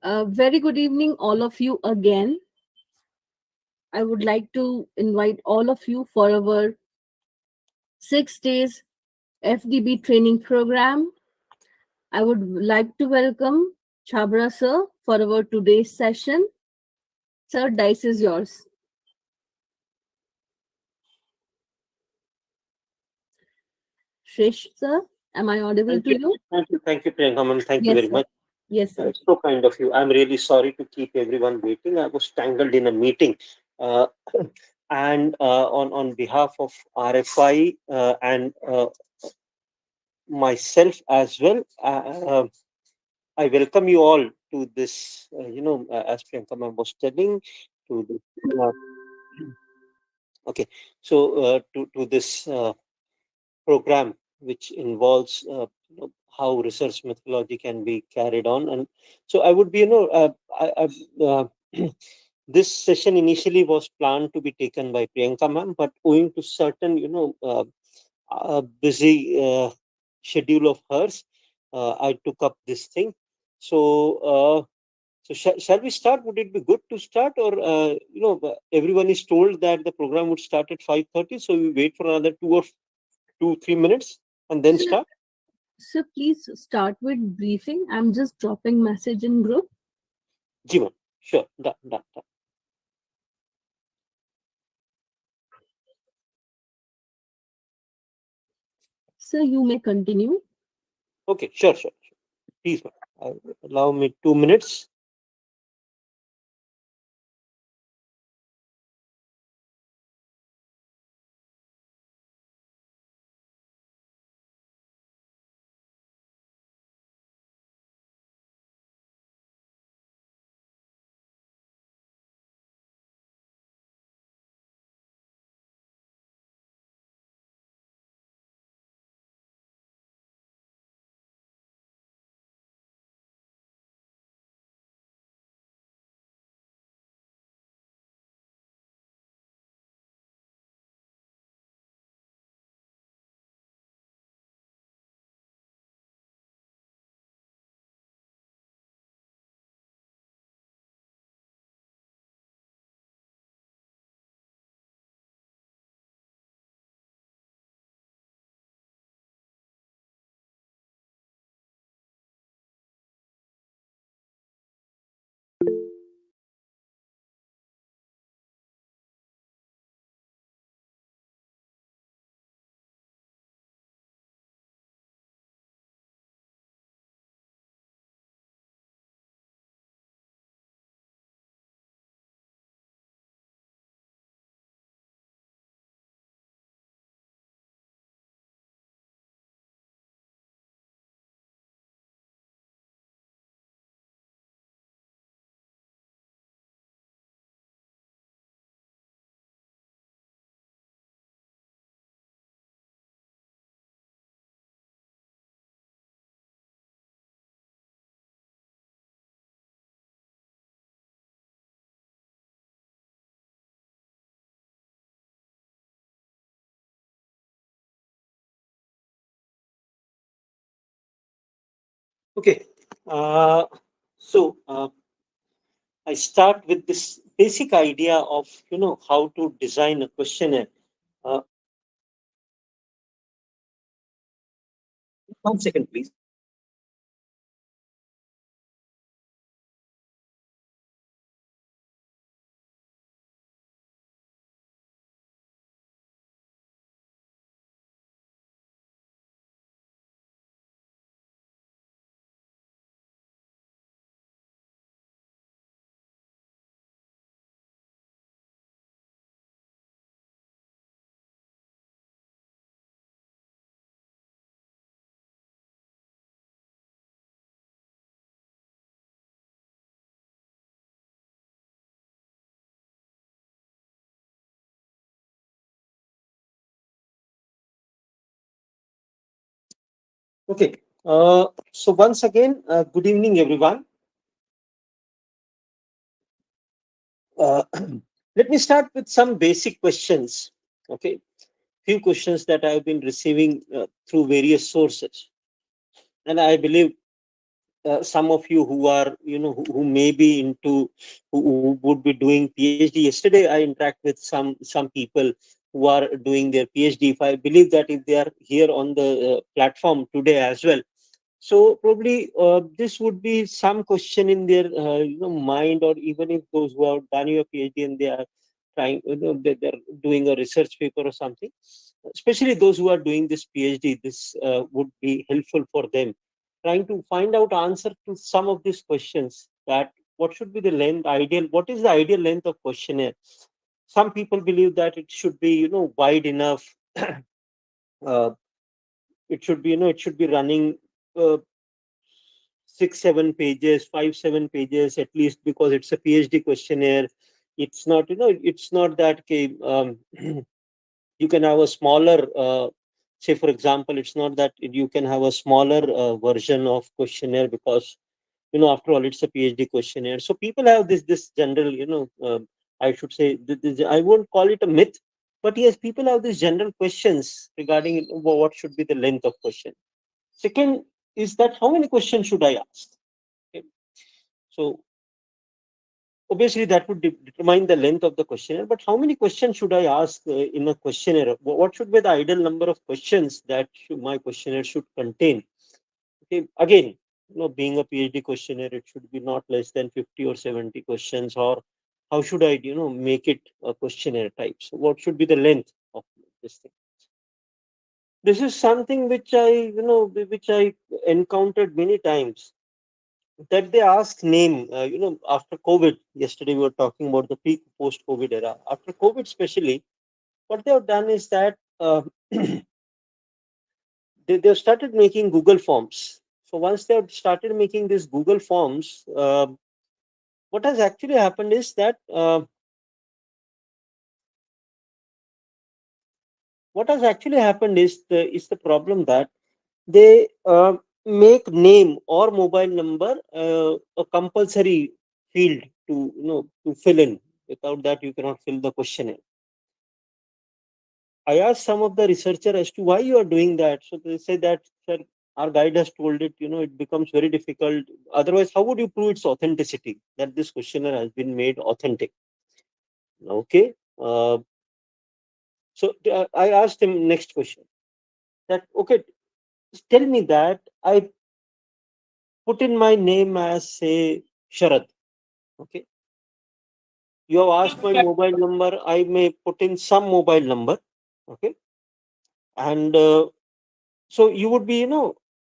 Very good evening, all of you again. I would like to invite all of you for our 6 days FDB training program. I would like to welcome Chabra sir for our today's session. Sir, dice is yours. Shresh sir, am I audible Thank to you, you? thank you, Priyanka, ma'am. Thank you Yes, very sir. much. Yes, sir. It's so kind of you. I'm really sorry to keep everyone waiting. I was tangled in a meeting, uh, and on behalf of RFI and myself as well, I welcome you all to this. As Priyanka ma'am was telling, to this. Okay, so to this program, which involves how research methodology can be carried on. And so I would be, this session initially was planned to be taken by Priyanka ma'am, but owing to certain, busy schedule of hers, I took up this thing. So, shall we start? Would it be good to start, or everyone is told that the program would start at 5:30, so we wait for another 2 or 3 minutes and then Sir, start? sir, please start with briefing. I'm just dropping message in group. Jivan, sure, done, done, done. Sir, you may continue. Okay, sure, sure. Please, ma'am. Allow me 2 minutes. Okay. Uh, so I start with this basic idea of how to design a questionnaire. Uh, 1 second, please. Okay. So once again, good evening, everyone. Uh, Let me start with some basic questions. Okay, few questions that I've been receiving through various sources, and I believe some of you who are, who may be into, who would be doing PhD. Yesterday I interact with some people who are doing their PhD. If I believe that if they are here on the platform today as well, so probably this would be some question in their mind, or even if those who have done your PhD and they are trying, they're doing a research paper or something, especially those who are doing this PhD, this would be helpful for them, trying to find out answer to some of these questions, that what should be the length ideal, what is the ideal length of questionnaire. Some people believe that it should be, wide enough. uh, it should be, it should be running uh, 6 7 pages, 5 7 pages at least, because it's a PhD questionnaire. It's not, it's not that, okay, you can have a smaller, say for example, it's not that you can have a smaller version of questionnaire, because after all it's a PhD questionnaire. So people have this general, I should say, I won't call it a myth, but yes, people have these general questions regarding what should be the length of question. Second is that how many questions should I ask. Okay. So obviously that would determine the length of the questionnaire, but how many questions should I ask in a questionnaire? What should be the ideal number of questions that my questionnaire should contain? Okay, again, being a PhD questionnaire, it should be not less than 50 or 70 questions. Or how should I, make it a questionnaire type? So what should be the length of this thing? This is something which I encountered many times, that they ask name, after COVID. Yesterday we were talking about the peak post COVID era. After COVID especially, what they have done is that they've started making Google forms. So once they have started making these Google forms, what has actually happened is that, what has actually happened is the problem that they make name or mobile number a compulsory field to, to fill in. Without that you cannot fill the questionnaire. I asked some of the researcher as to why you are doing that. So they say that, sir, our guide has told it, it becomes very difficult. Otherwise, how would you prove its authenticity, that this questionnaire has been made authentic? Okay. So I asked him next question, that, okay, tell me that I put in my name as, say, Sharad. Okay. You have asked my mobile number. I may put in some mobile number. Okay. And so you would be,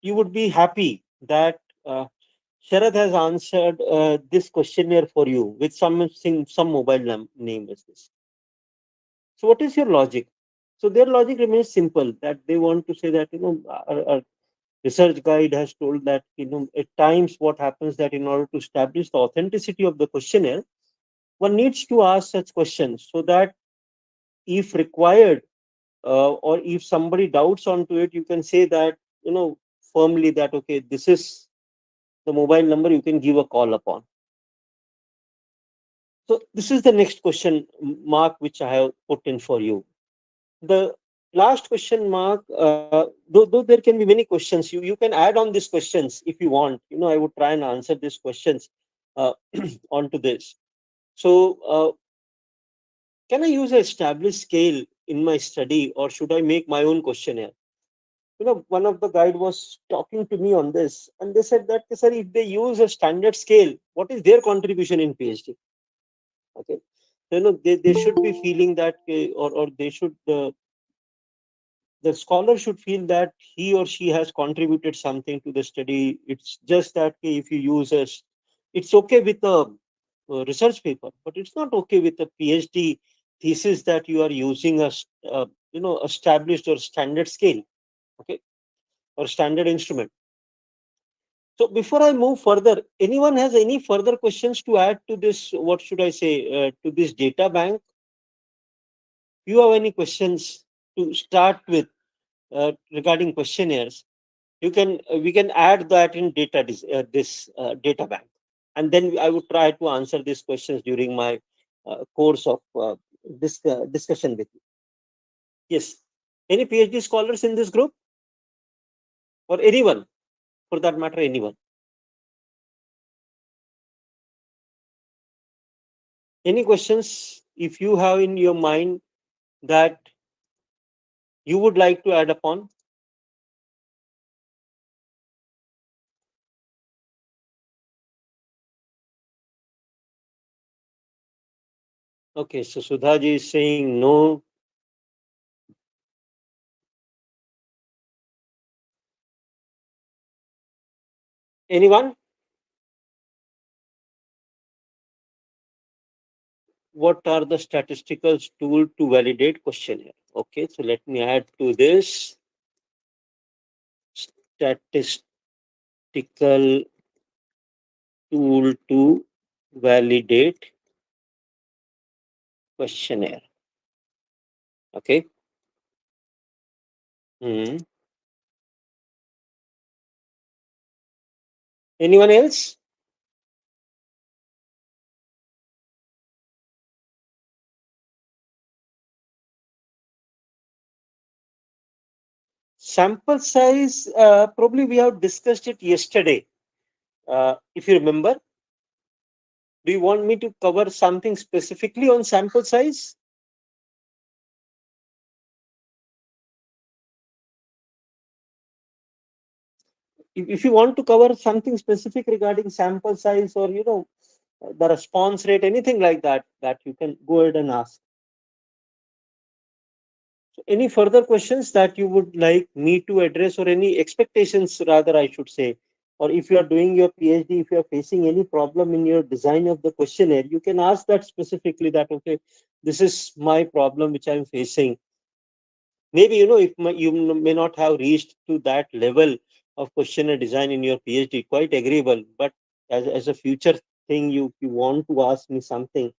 you would be happy that Sharad has answered this questionnaire for you with some mobile name is this. So what is your logic? So their logic remains simple, that they want to say that, our research guide has told that, at times what happens, that in order to establish the authenticity of the questionnaire, one needs to ask such questions, so that if required, or if somebody doubts onto it, you can say that, firmly, that, okay, this is the mobile number you can give a call upon. So this is the next question mark which I have put in for you. The last question mark, though there can be many questions, you can add on these questions if you want. I would try and answer these questions uh, onto this. So can I use a established scale in my study, or should I make my own questionnaire? One of the guide was talking to me on this, and they said that, sir, if they use a standard scale, what is their contribution in PhD? Okay. So, they should be feeling that, or they should, the scholar should feel that he or she has contributed something to the study. It's just that, if you use it's okay with a research paper, but it's not okay with a PhD thesis, that you are using established or standard scale. Okay. Or standard instrument. So before I move further, anyone has any further questions to add to this? What should I say, to this data bank? You have any questions to start with regarding questionnaires? You can We can add that in this data bank, and then I would try to answer these questions during my course of discussion with you. Yes. Any PhD scholars in this group, or anyone for that matter, anyone? Any questions if you have in your mind that you would like to add upon? Okay, so Sudhaji is saying no. Anyone? What are the statistical tool to validate questionnaire? Okay, so let me add to this statistical tool to validate questionnaire. Okay. Hmm. Anyone else? Sample size, probably we have discussed it yesterday. If you remember, do you want me to cover something specifically on sample size? If you want to cover something specific regarding sample size, or the response rate, anything like that, that you can go ahead and ask. So any further questions that you would like me to address, or any expectations, rather, I should say? Or if you are doing your PhD, if you are facing any problem in your design of the questionnaire, you can ask that specifically, that, okay, this is my problem which I'm facing. Maybe, if you may not have reached to that level of questionnaire design in your PhD, quite agreeable. But as a future thing, you want to ask me something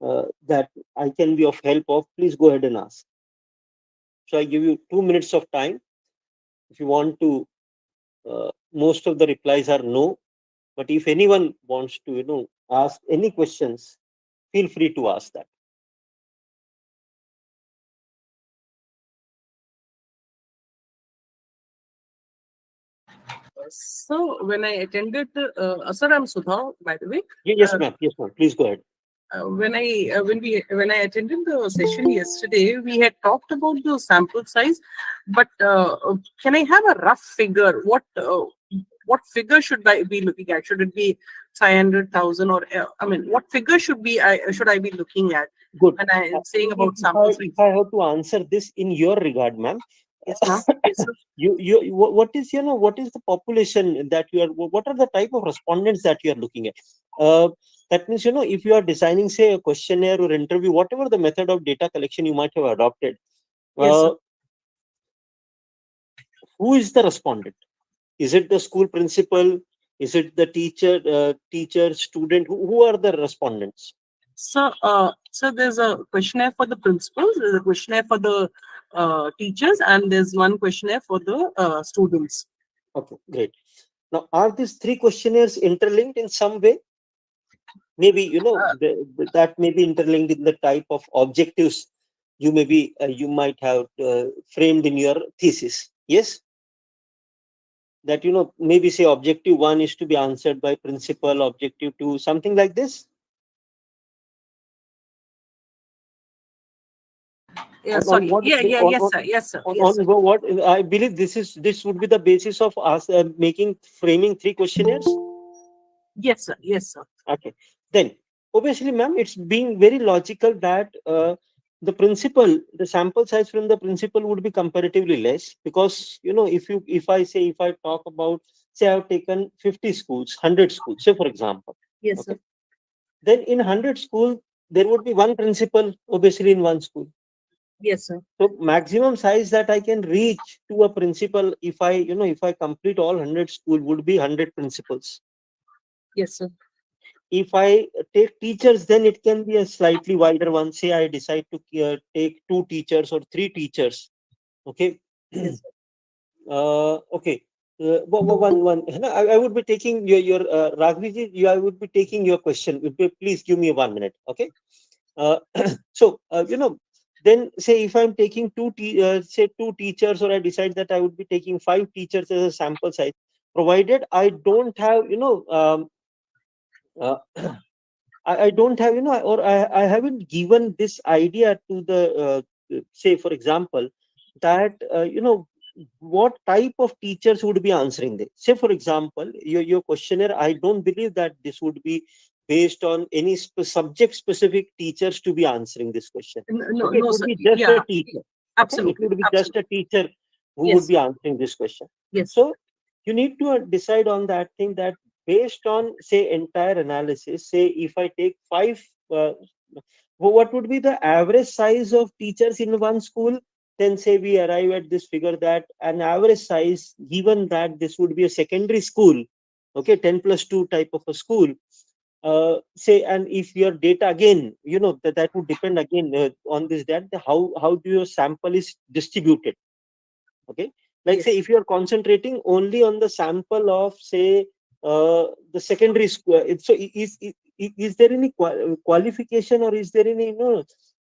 that I can be of help of, please go ahead and ask. So I give you 2 minutes of time. If you want to, most of the replies are no. But if anyone wants to, ask any questions, feel free to ask that. So when I attended, sir, I'm Sudha, by the way. Yes, ma'am. Yes, ma'am. Please go ahead. When I attended the session yesterday, we had talked about the sample size, but can I have a rough figure? What figure should I be looking at? Should it be 500,000, or I mean, what figure should I be looking at Good. when I am saying If, about if I sample if size? I have to answer this in your regard, ma'am, Yes, ma'am. Yes, sir. what is, what is the population that you are, what are the type of respondents that you are looking at? uh, that means, if you are designing, say, a questionnaire or interview, whatever the method of data collection you might have adopted, Yes, uh, sir. who is the respondent? Is it the school principal? Is it the teacher, student? Who are the respondents? So there's a questionnaire for the principals, there's a questionnaire for the teachers, and there's one questionnaire for the students. Okay, great. Now, are these three questionnaires interlinked in some way? Maybe, that may be interlinked in the type of objectives you might have framed in your thesis. Yes, that, maybe, say, objective one is to be answered by principal, objective two, something like this. Yeah, On sorry. what Yeah, yeah, yes, sir. Yes, sir. Yes, sir. what I believe, this would be the basis of us making framing three questionnaires. Yes, sir. Yes, sir. Okay. Then, obviously, ma'am, it's being very logical that the sample size from the principal would be comparatively less, because, if I talk about, say, I've taken 50 schools, 100 schools, say, for example. Yes, Okay. sir. Then in 100 schools, there would be one principal, obviously, in one school. Yes, sir. So maximum size that I can reach to a principal, if I complete all 100 school, would be 100 principals. Yes, sir. If I take teachers, then it can be a slightly wider one. Say I decide to take two teachers or three teachers. Okay. Yes, sir. Okay. One. I would be taking your Raghviji, I would be taking your question. Please give me 1 minute. Okay. Uh, so, then, say, if I'm taking say, two teachers, or I decide that I would be taking five teachers as a sample size, provided I don't have, uh, I don't have, or I haven't given this idea to the, say, for example, that, what type of teachers would be answering this. Say, for example, your questionnaire, I don't believe that this would be based on any subject specific teachers to be answering this question. No, Okay, it no, would sir. be just a Yeah, teacher. Okay, it absolutely, would be just a absolutely. teacher who would Yes, be answering this question. yes, sir. So you need to decide on that thing, that based on, say, entire analysis, say if I take five, what would be the average size of teachers in one school, then say we arrive at this figure that an average size, given that this would be a secondary school, okay, 10 plus 2 type of a school, say, and if your data again, that would depend again on this, that how do your sample is distributed. Okay, like say Yes, if you are concentrating only on the sample of, say, the secondary school, so is there any qualification, or is there any,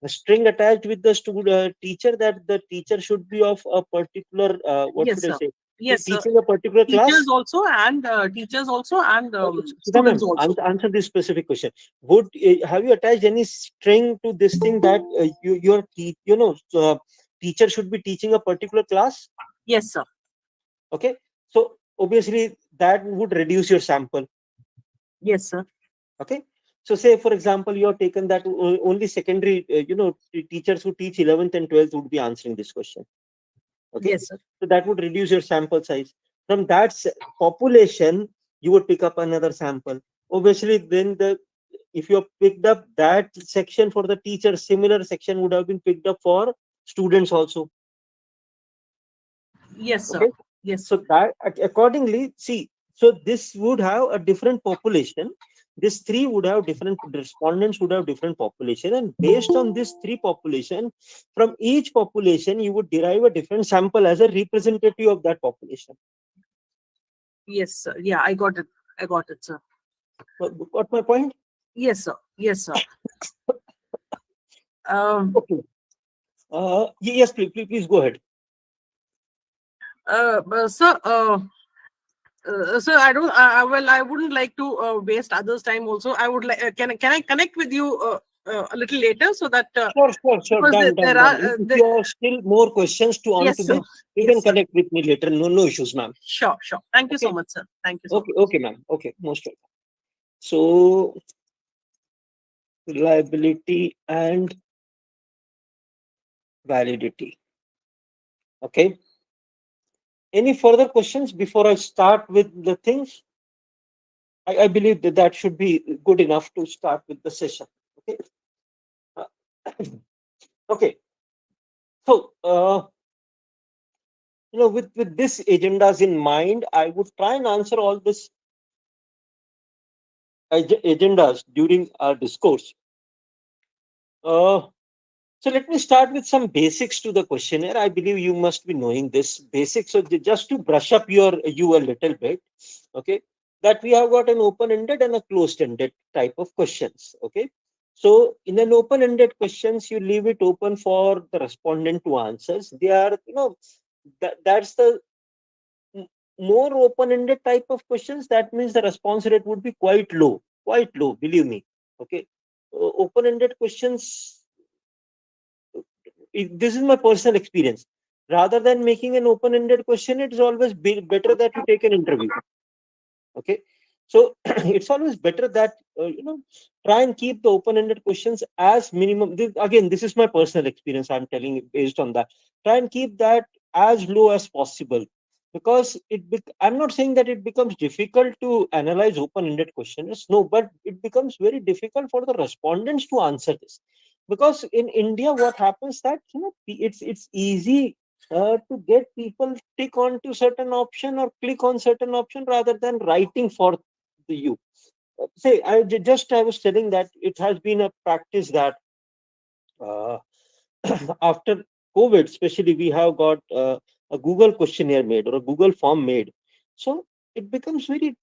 a string attached with the student, teacher, that the teacher should be of a particular, what yes, should I sir. say, Yes, sir. teaching a particular class? Teachers also, and Sudha students ma'am, also. answer this specific question. Would, have you attached any string to this thing, that teacher should be teaching a particular class? Yes, sir. Okay, so obviously that would reduce your sample. Yes, sir. Okay, so say for example you have taken that only secondary, teachers who teach 11th and 12th would be answering this question. Okay, Yes, sir. so that would reduce your sample size. From that population, you would pick up another sample. Obviously, then the if you have picked up that section for the teacher, similar section would have been picked up for students also. Yes, sir. Okay, Yes, so sir. that accordingly, see, so this would have a different population. This three would have different respondents, would have different population, and based on this three population, from each population you would derive a different sample as a representative of that population. Yes, sir. Yeah, I got it. I got it, sir. Got my point? Yes, sir. Yes, sir. Um, Okay. Yes, please go ahead. Sir, sir, I don't. Well, I wouldn't like to waste others' time. Also, I would like. Can I connect with you a little later, so that Sure. because Done. there are If you have still more questions to on yes, to sir. this, you Yes, can sir. connect with me later. No issues, ma'am. Sure, sure. Thank you so Okay. much, sir. Thank you so much. Okay, ma'am. Okay, most welcome. So reliability and validity. Okay. Any further questions before I start with the things? I believe that that should be good enough to start with the session. Okay. Uh, okay. So, with this agendas in mind, I would try and answer all this agendas during our discourse. Uh, so let me start with some basics to the questionnaire. I believe you must be knowing this basics. So just to brush up you a little bit, okay, that we have got an open-ended and a closed-ended type of questions. Okay, so in an open-ended questions, you leave it open for the respondent to answers. They are, that's the more open-ended type of questions. That means the response rate would be quite low. Believe me. Okay, open-ended questions, this is my personal experience. Rather than making an open-ended question, it's always better that you take an interview. Okay, so it's always better that try and keep the open-ended questions as minimum. Again, this is my personal experience. I'm telling you based on that. Try and keep that as low as possible, because I'm not saying that it becomes difficult to analyze open-ended questions. No, but it becomes very difficult for the respondents to answer this, because in India, what happens that it's easy to get people tick on to certain option or click on certain option rather than writing for the you. Say, I was telling that it has been a practice that uh, after COVID, especially, we have got a Google questionnaire made or a Google form made. So it becomes very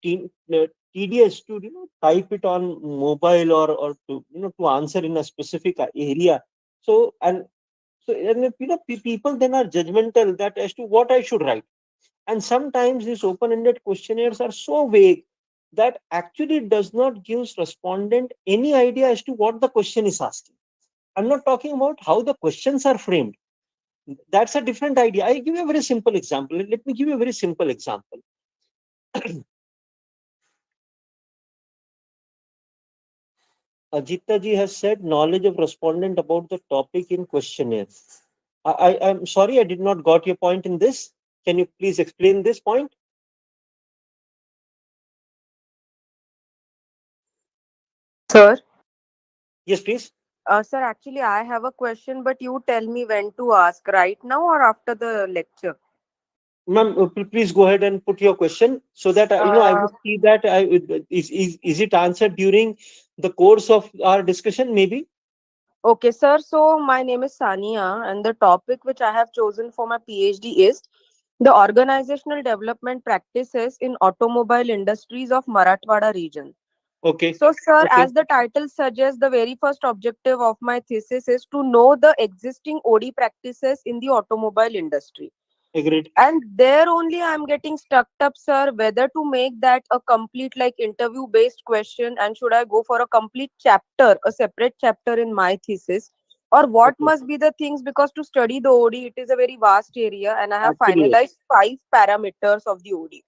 tedious to type it on mobile, or to to answer in a specific area. And if, people then are judgmental that as to what I should write. And sometimes these open-ended questionnaires are so vague that actually does not give respondent any idea as to what the question is asking. I'm not talking about how the questions are framed. That's a different idea. I give you a very simple example. Let me give you a very simple example. Ajita ji has said knowledge of respondent about the topic in questionnaire. I'm sorry, I did not got your point in this. Can you please explain this point? Sir, Yes, please. sir, actually, I have a question, but you tell me when to ask, right now or after the lecture. Ma'am, please go ahead and put your question so that I Uh, would see that is it answered during the course of our discussion, maybe. okay, sir. So, my name is Sania, and the topic which I have chosen for my PhD is the organizational development practices in automobile industries of Marathwada region. Okay. So, sir, Okay. as the title suggests, the very first objective of my thesis is to know the existing OD practices in the automobile industry. Agreed. And there only I'm getting stuck up, sir, whether to make that a complete like interview based question and should I go for a complete chapter, a separate chapter in my thesis, or what Okay. must be the things, because to study the OD, it is a very vast area and I have Actually, yes. finalized five parameters of the OD.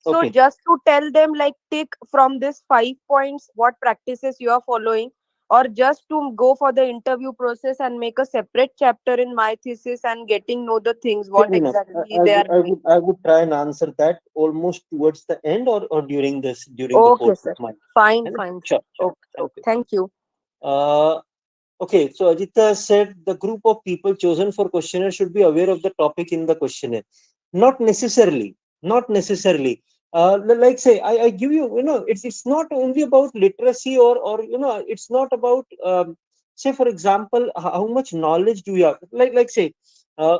So Okay. just to tell them like tick from this 5 points what practices you are following, or just to go for the interview process and make a separate chapter in my thesis and getting know the things what Fair enough. exactly they are I doing. would try and answer that almost towards the end, or during the Okay, course of sir. my. Fine, है ना? fine, sir. Sure, sure. Okay, Thank okay. you. Thank you. Uh, Okay, so Ajita said the group of people chosen for questionnaire should be aware of the topic in the questionnaire. Not necessarily. Not necessarily. Like say, I give you, it's not only about literacy, or it's not about, say, for example, how much knowledge do you have? Like say, uh,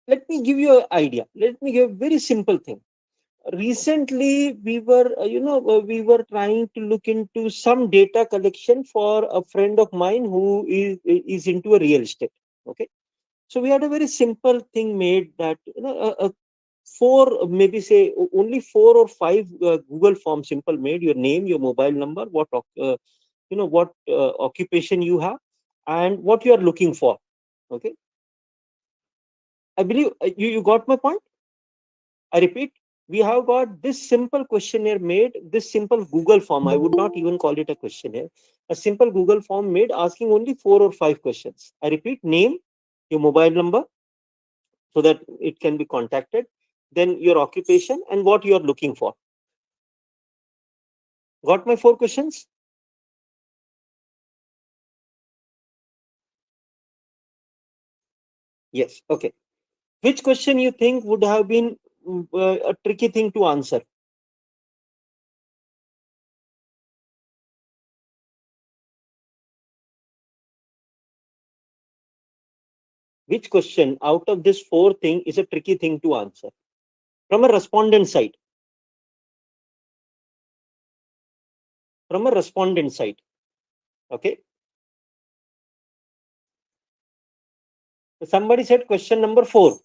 let me give you an idea. Let me give a very simple thing. Recently we were trying to look into some data collection for a friend of mine who is into a real estate. Okay, so we had a very simple thing made that four, maybe say only 4 or 5 Google form simple made: your name, your mobile number, what occupation you have, and what you are looking for. Okay, I believe you got my point. I repeat, we have got this simple questionnaire made, this simple Google form. I would not even call it a questionnaire. A simple Google form made asking only 4 or 5 questions. I repeat, name, your mobile number, so that it can be contacted, then your occupation and what you are looking for. Got my 4 questions? Yes. Okay. Which question you think would have been a tricky thing to answer? Which question out of this 4 thing is a tricky thing to answer? From a respondent side. From a respondent side. Okay. Somebody said question number 4.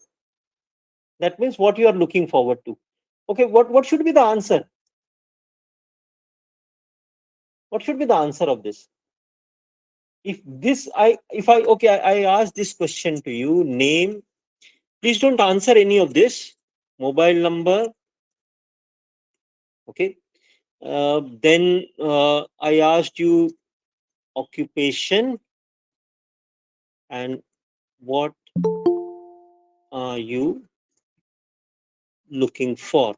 That means what you are looking forward to. Okay, what should be the answer? What should be the answer of this? If I okay, I ask this question to you, name, please don't answer any of this. Mobile number, okay. Then I asked you occupation and what are you looking for.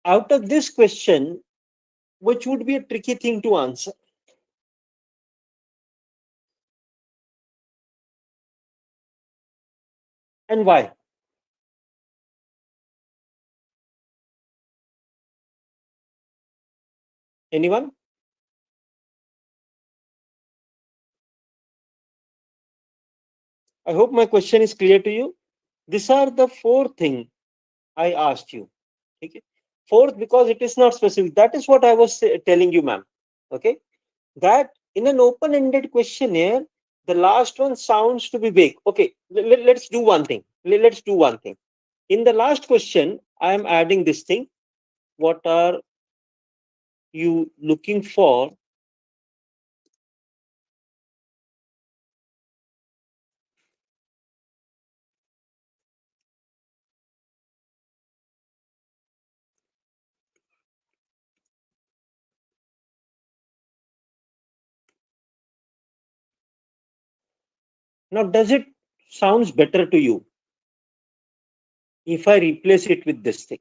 Out of this question, which would be a tricky thing to answer, and why? Anyone? I hope my question is clear to you. These are the 4 things I asked you. Okay. Fourth, because it is not specific. That is what I was telling you, ma'am. Okay. That in an open-ended questionnaire, the last one sounds to be vague. Okay. Let's do one thing. Let's do one thing. In the last question, I am adding this thing. What are you looking for? Now, does it sounds better to you if I replace it with this thing?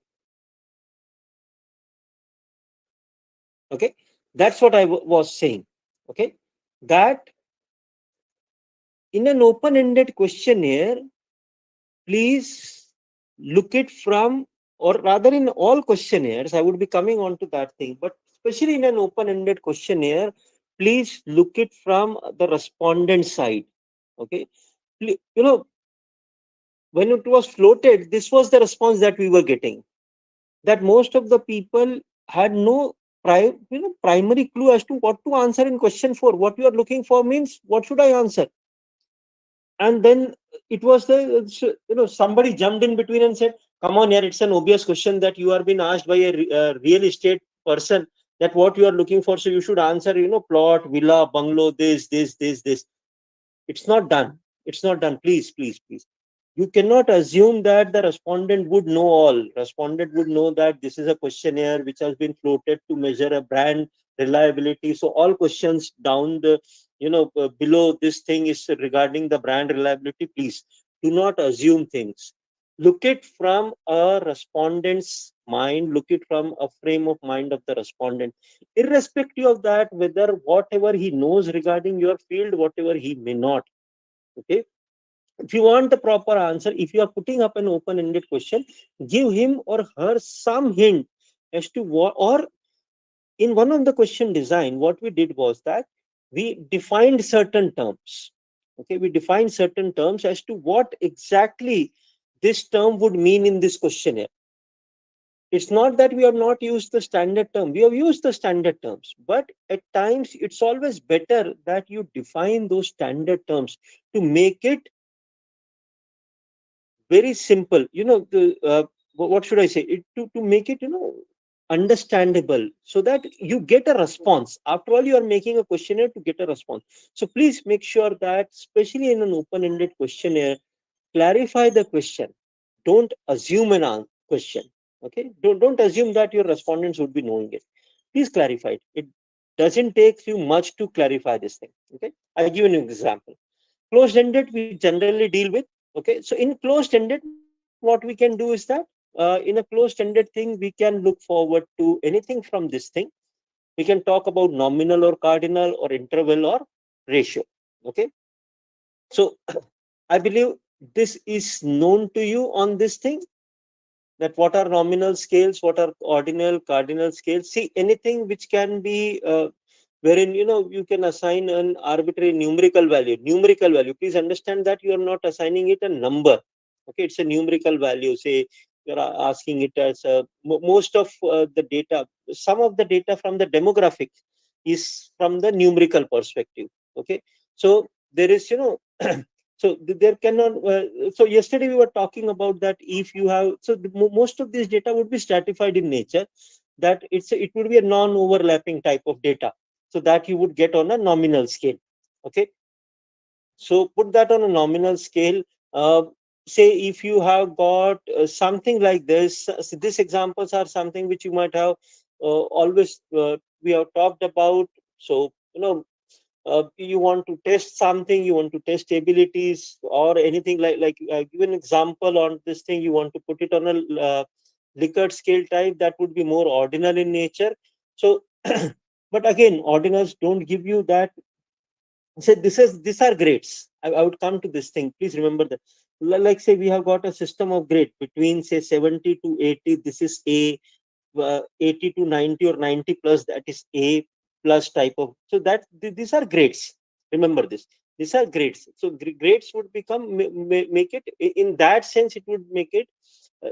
Okay, that's what I was saying. Okay, that in an open-ended questionnaire, please look it from, or rather in all questionnaires, I would be coming on to that thing, but especially in an open-ended questionnaire, please look it from the respondent side. Okay, you know, when it was floated, this was the response that we were getting, that most of the people had no primary clue as to what to answer in question 4. What you are looking for means, what should I answer? And then it was somebody jumped in between and said, come on here, it's an obvious question that you are being asked by a real estate person, that what you are looking for, so you should answer, plot, villa, bungalow, this. It's not done. It's not done. Please, please, please. You cannot assume that the respondent would know all. Respondent would know that this is a questionnaire which has been floated to measure a brand reliability. So all questions down the, below this thing is regarding the brand reliability. Please do not assume things. Look it from a respondent's mind. Look it from a frame of mind of the respondent, irrespective of that, whether whatever he knows regarding your field, whatever he may not. Okay, if you want the proper answer, if you are putting up an open-ended question, give him or her some hint as to what, or in one of the question design, what we did was that we defined certain terms. Okay, we defined certain terms as to what exactly this term would mean in this questionnaire. It's not that we have not used the standard term. We have used the standard terms, but at times it's always better that you define those standard terms to make it very simple. What should I say? To make it, understandable, so that you get a response. After all, you are making a questionnaire to get a response. So please make sure that, especially in an open-ended questionnaire, clarify the question. Don't assume question. Okay, don't assume that your respondents would be knowing it. Please clarify it. It doesn't take you much to clarify this thing. Okay, I'll give you an example. Closed ended we generally deal with. Okay, so in closed ended, what we can do is that, in a closed ended thing, we can look forward to anything from this thing. We can talk about nominal or cardinal or interval or ratio. Okay, so I believe this is known to you on this thing, that what are nominal scales, what are ordinal, cardinal scales. See, anything which can be wherein, you can assign an arbitrary numerical value. Please understand that you are not assigning it a number. Okay, it's a numerical value. Say you're asking it as most of the data, some of the data from the demographic is from the numerical perspective. Okay, so there is, so there cannot so yesterday we were talking about that, if you have, so most of this data would be stratified in nature, that it would be a non-overlapping type of data, so that you would get on a nominal scale. Okay, so put that on a nominal scale. uh, Say if you have got something like this, so these examples are something which you might have always we have talked about. So, you want to test something, you want to test abilities or anything, like give an example on this thing, you want to put it on a Likert scale type, that would be more ordinal in nature. So but again, ordinals don't give you that. So these are grades. I would come to this thing, please remember that. Like, say we have got a system of grade between, say, 70 to 80, this is A. 80 to 90 or 90 plus, that is A plus type of. So that these are grades. Remember this. These are grades. So grades would become make it in that sense. It would make it.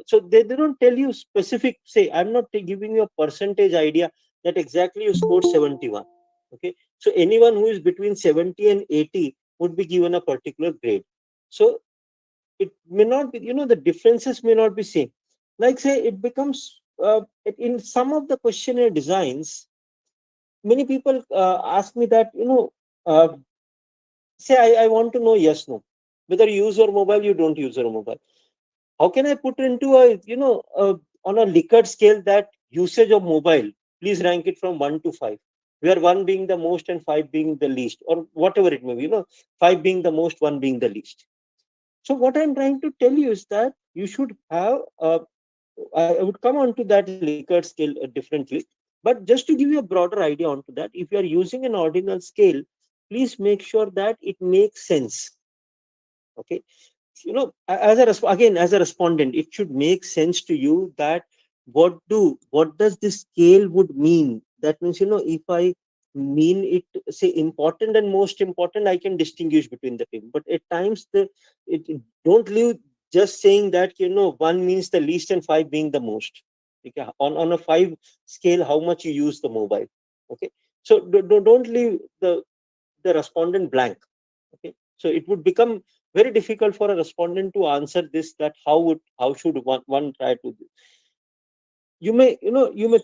So they don't tell you specific. Say, I'm not giving you a percentage idea that exactly you scored 71. Okay. So anyone who is between 70 and 80 would be given a particular grade. So it may not be, the differences may not be same. Like say it becomes in some of the questionnaire designs, many people ask me that, uh, say I want to know yes no, whether you use your mobile, you don't use your mobile. How can I put into a, on a Likert scale that usage of mobile, please rank it from 1 to 5, where 1 being the most and 5 being the least, or whatever it may be, 5 being the most, 1 being the least. So what I'm trying to tell you is that you should have, I would come onto that Likert scale differently, but just to give you a broader idea onto that, if you are using an ordinal scale, please make sure that it makes sense. Okay, as again, as a respondent, it should make sense to you that what does this scale would mean. That means, if I mean it, say important and most important, I can distinguish between the two, but at times don't leave just saying that, 1 means the least and 5 being the most. Okay, on a 5 scale, how much you use the mobile. Okay, so don't leave the respondent blank. Okay, so it would become very difficult for a respondent to answer this, that how should one try to do. You may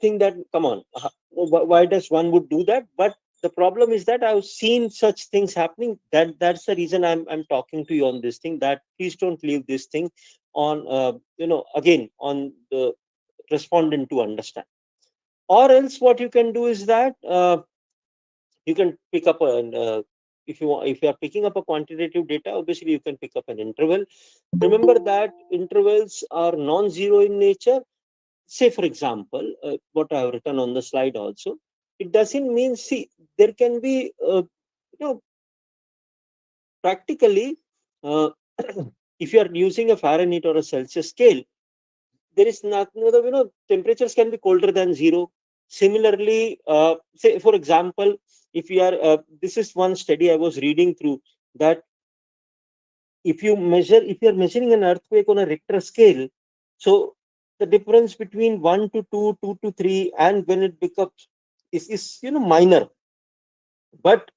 think that, come on, why does one would do that? But the problem is that I've seen such things happening. That's the reason I'm talking to you on this thing, that please don't leave this thing on, again, on the respondent to understand. Or else what you can do is that, you can pick up an if you are picking up a quantitative data, obviously you can pick up an interval. Remember that intervals are non-zero in nature. Say for example, what I have written on the slide also, it doesn't mean, see, there can be, you know practically, uh, if you are using a Fahrenheit or a Celsius scale, there is not, temperatures can be colder than zero. Similarly, say for example, if you are, this is one study I was reading through, that if you are measuring an earthquake on a Richter scale, so the difference between 1 to 2, 2 to 3, and when it becomes is minor. But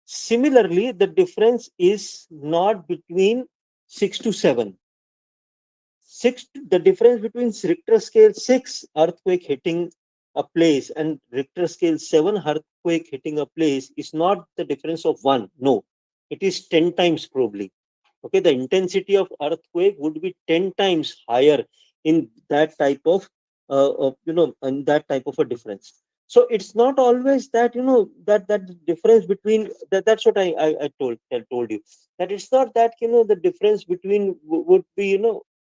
similarly, the difference is not between 6 to 7. The difference between Richter scale 6 earthquake hitting a place and Richter scale 7 earthquake hitting a place is not the difference of 1. No, it is 10 times probably. Okay, the intensity of earthquake would be 10 times higher in that type in that type of a difference. So it's not always that, that difference between that's what I told you, that it's not that, the difference between would be,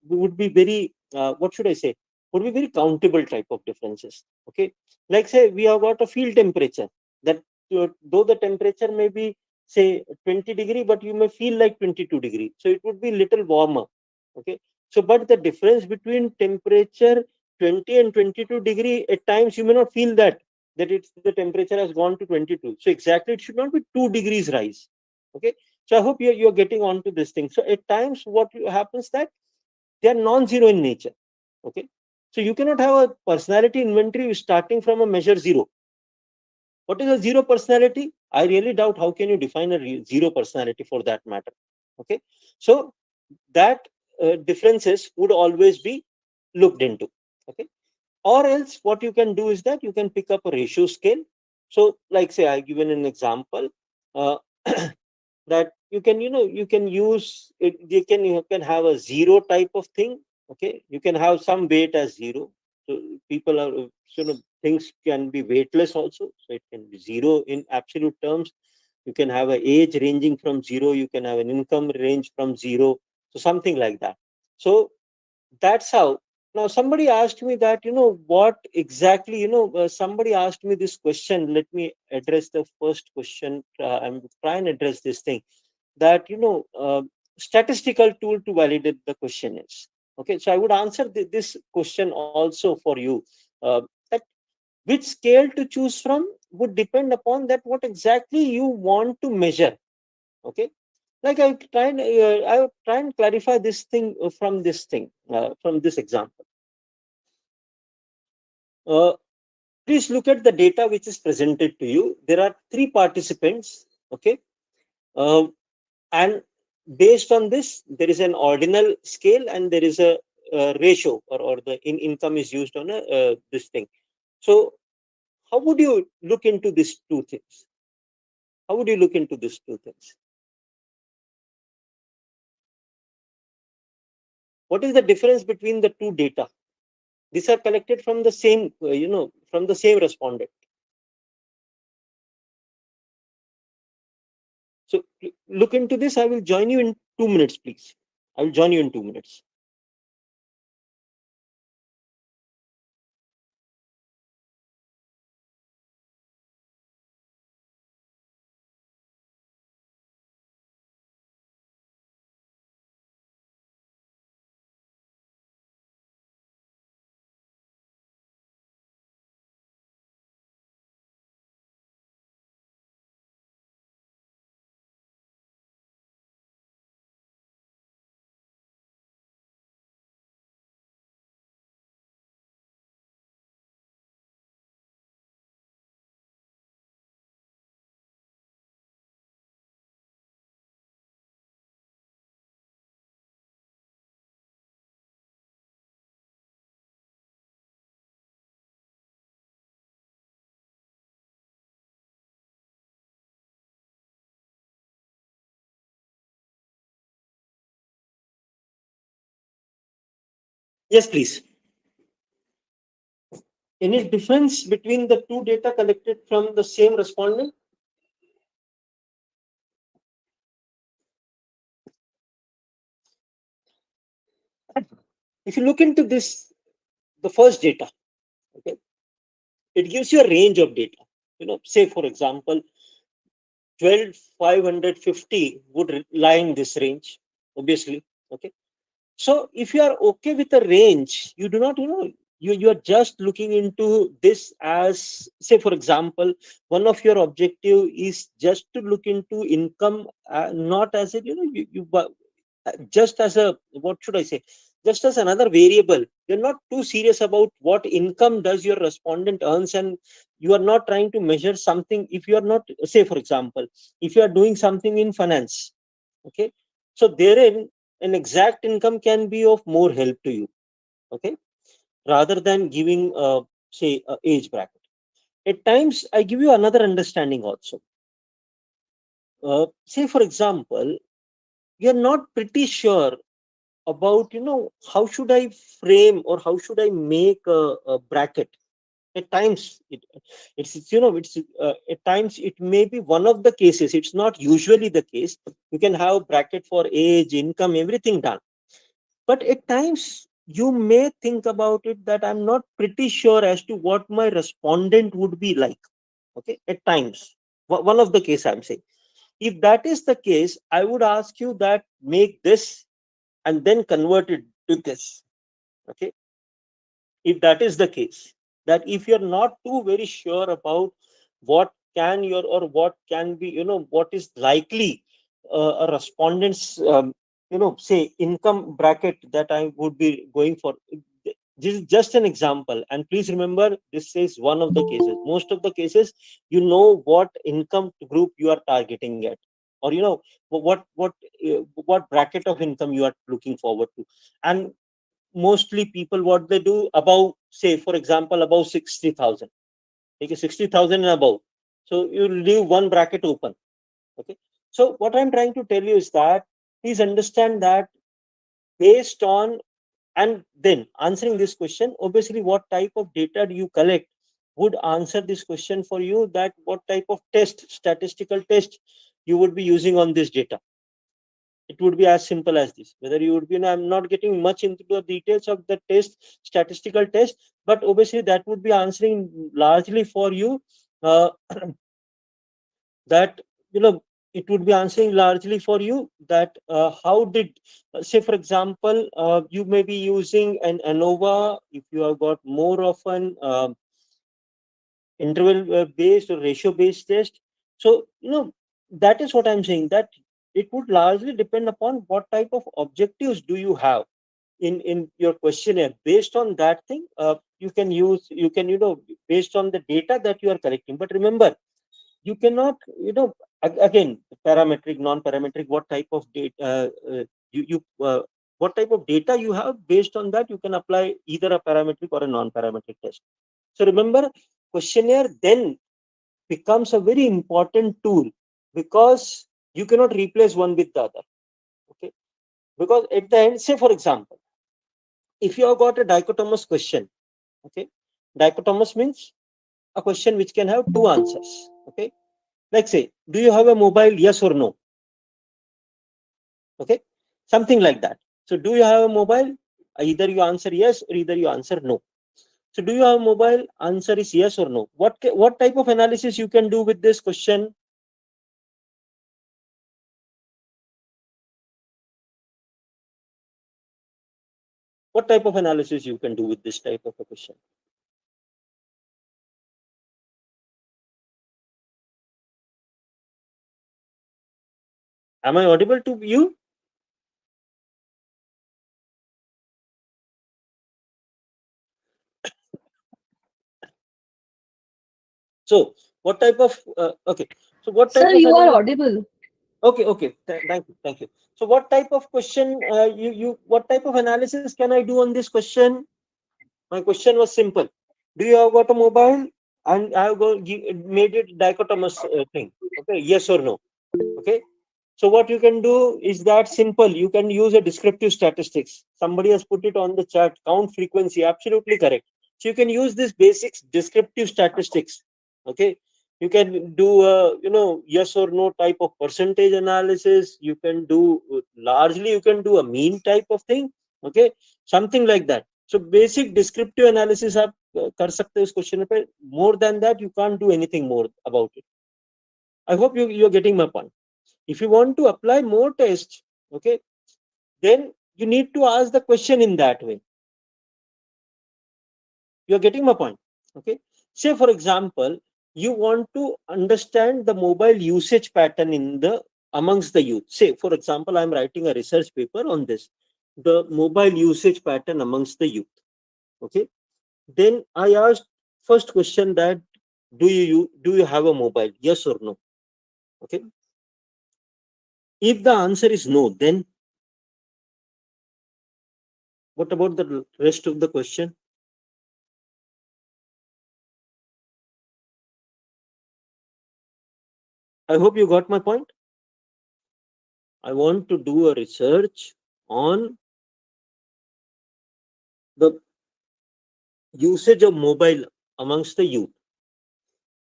would be very, what should I say, would be very countable type of differences. Okay, like say we have got a field temperature, that, though the temperature may be, say, 20 degree, but you may feel like 22 degree, so it would be little warmer. Okay, so but the difference between temperature 20 and 22 degree, at times you may not feel that it's the temperature has gone to 22. So exactly, it should not be 2 degrees rise. Okay, so I hope you're getting on to this thing. So at times what happens, that they are non-zero in nature. Okay, so you cannot have a personality inventory starting from a measure 0. What is a zero personality? I really doubt how can you define a zero personality for that matter. Okay, so that differences would always be looked into. Okay, or else what you can do is that you can pick up a ratio scale. So like say I given an example, uh, that you can use it, you can have a zero type of thing. Okay, you can have some weight as zero. So people are, things can be weightless also, so it can be zero in absolute terms. You can have an age ranging from zero, you can have an income range from zero, so something like that. So that's how. Now somebody asked me that, what exactly, somebody asked me this question. Let me address the first question. I'm trying to address this thing, that, statistical tool to validate the question is. Okay, so I would answer this question also for you, that which scale to choose from would depend upon that what exactly you want to measure. Okay, like I try and clarify this thing from this example. uh, Please look at the data which is presented to you. There are 3 participants. Okay, uh, and based on this, there is an ordinal scale and there is a ratio, or the income is used on a this thing. So how would you look into these two things? How would you look into these two things? What is the difference between the two data? These are collected from the same, from the same respondent. So look into this. I will join you in 2 minutes, please. I will join you in 2 minutes. Yes, please. Any difference between the two data collected from the same respondent? If you look into this, the first data, okay, it gives you a range of data. Say for example, 12,550 would lie in this range, obviously. Okay. So if you are okay with the range, you do not, you are just looking into this as, say for example, one of your objective is just to look into income, not as a, just as a, what should I say, just as another variable. You're not too serious about what income does your respondent earns, and you are not trying to measure something. If you are not, say for example, if you are doing something in finance, okay, so therein an exact income can be of more help to you, okay, rather than giving say a age bracket. At times I give you another understanding also. Say for example, you're not pretty sure about, how should I frame or how should I make a bracket. At times it's at times it may be one of the cases. It's not usually the case. You can have bracket for age, income, everything done, but at times you may think about it that I'm not pretty sure as to what my respondent would be like. Okay, at times, one of the case I'm saying, if that is the case, I would ask you that make this and then convert it to this. Okay, if that is the case, that if you're not too very sure about what can your, or what can be, what is likely a respondent's say income bracket that I would be going for. This is just an example, and please remember, this is one of the cases. Most of the cases, what income group you are targeting at, or what bracket of income you are looking forward to. And mostly people, what they do, above, say for example, above 60,000, okay, 60,000 and above, so you leave one bracket open. Okay, so what I'm trying to tell you is that, please understand that, based on, and then answering this question, obviously what type of data do you collect would answer this question for you, that what type of statistical test you would be using on this data. It would be as simple as this. Whether you would be, I'm not getting much into the details of the statistical test, but obviously that would be answering largely for you, uh, that, it would be answering largely for you that, how did, say for example, you may be using an ANOVA if you have got more of an interval based or ratio based test. So that is what I'm saying, that it would largely depend upon what type of objectives do you have in your questionnaire. Based on that thing, you can based on the data that you are collecting. But remember, you cannot, Again, parametric, non-parametric, what type of data what type of data you have, based on that you can apply either a parametric or a non-parametric test. So remember, questionnaire then becomes a very important tool, because you cannot replace one with the other. Okay, because at the end, say for example, if you have got a dichotomous question, okay, dichotomous means a question which can have two answers. Okay, like say, do you have a mobile, yes or no? Okay, something like that. So do you have a mobile? Either you answer yes or either you answer no. So do you have a mobile? Answer is yes or no. What type of analysis you can do with this question? What type of analysis you can do with this type of a question? Am I audible to you? So what type of okay, so what Sir, type of you are analysis? audible. Okay, okay. Thank you, thank you. So what type of question what type of analysis can I do on this question? My question was simple. Do you have got a mobile? And I have made it dichotomous thing. Okay, yes or no. Okay. So what you can do is that simple. You can use a descriptive statistics. Somebody has put it on the chat. Count frequency. Absolutely correct. So you can use this basics descriptive statistics. Okay. You can do a yes or no type of percentage analysis. You can do largely. You can do a mean type of thing. Okay, something like that. So basic descriptive analysis आप कर सकते हो इस question पे. More than that, you can't do anything more about it. I hope you're getting my point. If you want to apply more tests, okay, then you need to ask the question in that way. You're getting my point. Okay. Say for example, you want to understand the mobile usage pattern in the amongst the youth. Say for example, I'm writing a research paper on this, the mobile usage pattern amongst the youth. Okay. Then I asked first question that do you have a mobile? Yes or no? Okay. If the answer is no, then what about the rest of the question? I hope you got my point. I want to do a research on the usage of mobile amongst the youth.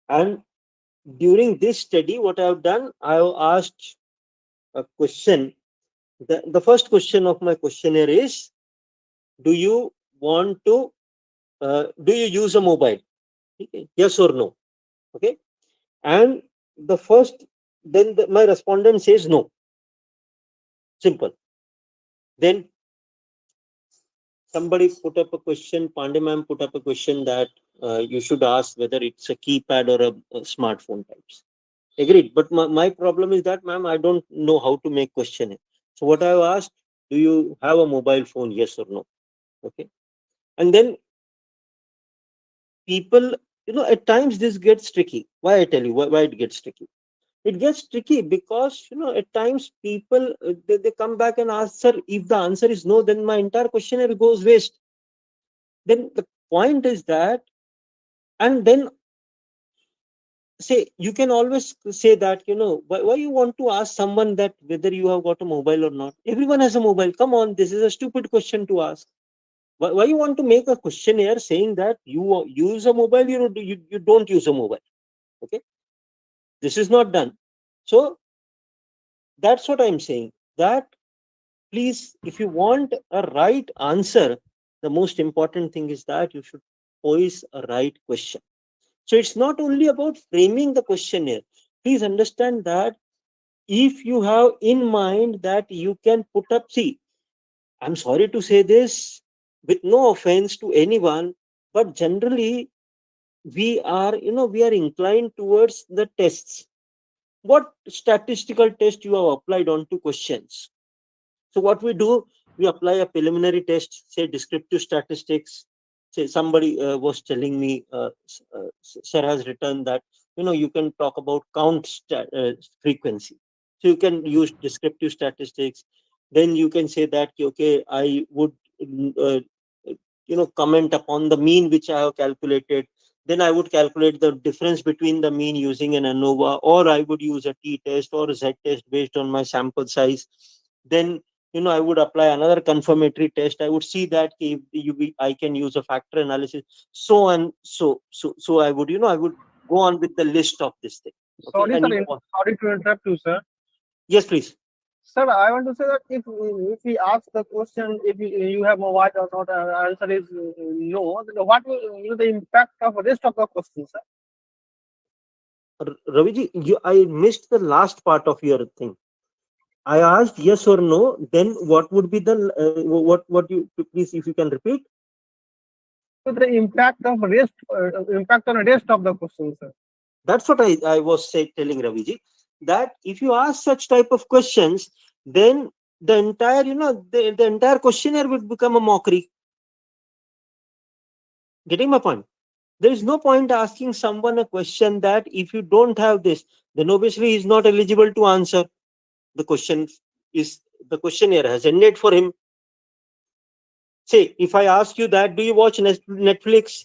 And during this study, what I have done, I have asked a question. The first question of my questionnaire is, do you want to, do you use a mobile? Okay. Yes or no? Okay. And the first, then my respondent says no. Simple. Then somebody put up a question, Pandey ma'am put up a question that you should ask whether it's a keypad or a smartphone types. Agreed. But my problem is that, ma'am, I don't know how to make questionnaire. So what I've asked, do you have a mobile phone? Yes or no? Okay. And then people, at times this gets tricky. Why I tell you why it gets tricky? It gets tricky because, at times people, they come back and ask, sir, if the answer is no, then my entire questionnaire goes waste. Then the point is that, and then say you can always say that, why you want to ask someone that whether you have got a mobile or not? Everyone has a mobile. Come on, this is a stupid question to ask. Why you want to make a questionnaire saying that you use a mobile, you don't use a mobile? Okay, this is not done. So that's what I'm saying, that please, if you want a right answer, the most important thing is that you should pose a right question. So it's not only about framing the questionnaire. Please understand that if you have in mind that you can put up, see, I'm sorry to say this with no offense to anyone, but generally we are inclined towards the tests. What statistical test you have applied onto questions? So what we do, we apply a preliminary test, say descriptive statistics, say somebody was telling me, sir has written that you can talk about frequency. So you can use descriptive statistics. Then you can say that okay, I would uh, comment upon the mean which I have calculated. Then I would calculate the difference between the mean using an ANOVA, or I would use a t-test or a z-test based on my sample size. Then I would apply another confirmatory test. I would see that if I can use a factor analysis, so and so I would I would go on with the list of this thing. Okay, Sorry, and sir. Sorry to interrupt you, sir. yes, please. Sir, I want to say that if we ask the question if you have mobile or not, answer is no. Then what will the impact of rest of the question, sir? Raviji, I missed the last part of your thing. I asked yes or no. Then what would be the what you please, if you can repeat? So the impact on rest of the question, sir. That's what I was telling Raviji, that if you ask such type of questions, then the entire the entire questionnaire would become a mockery. Getting my point? There is no point asking someone a question that if you don't have this, then obviously he is not eligible to answer. The question is the questionnaire has ended for him. Say, if I ask you that, do you watch Netflix?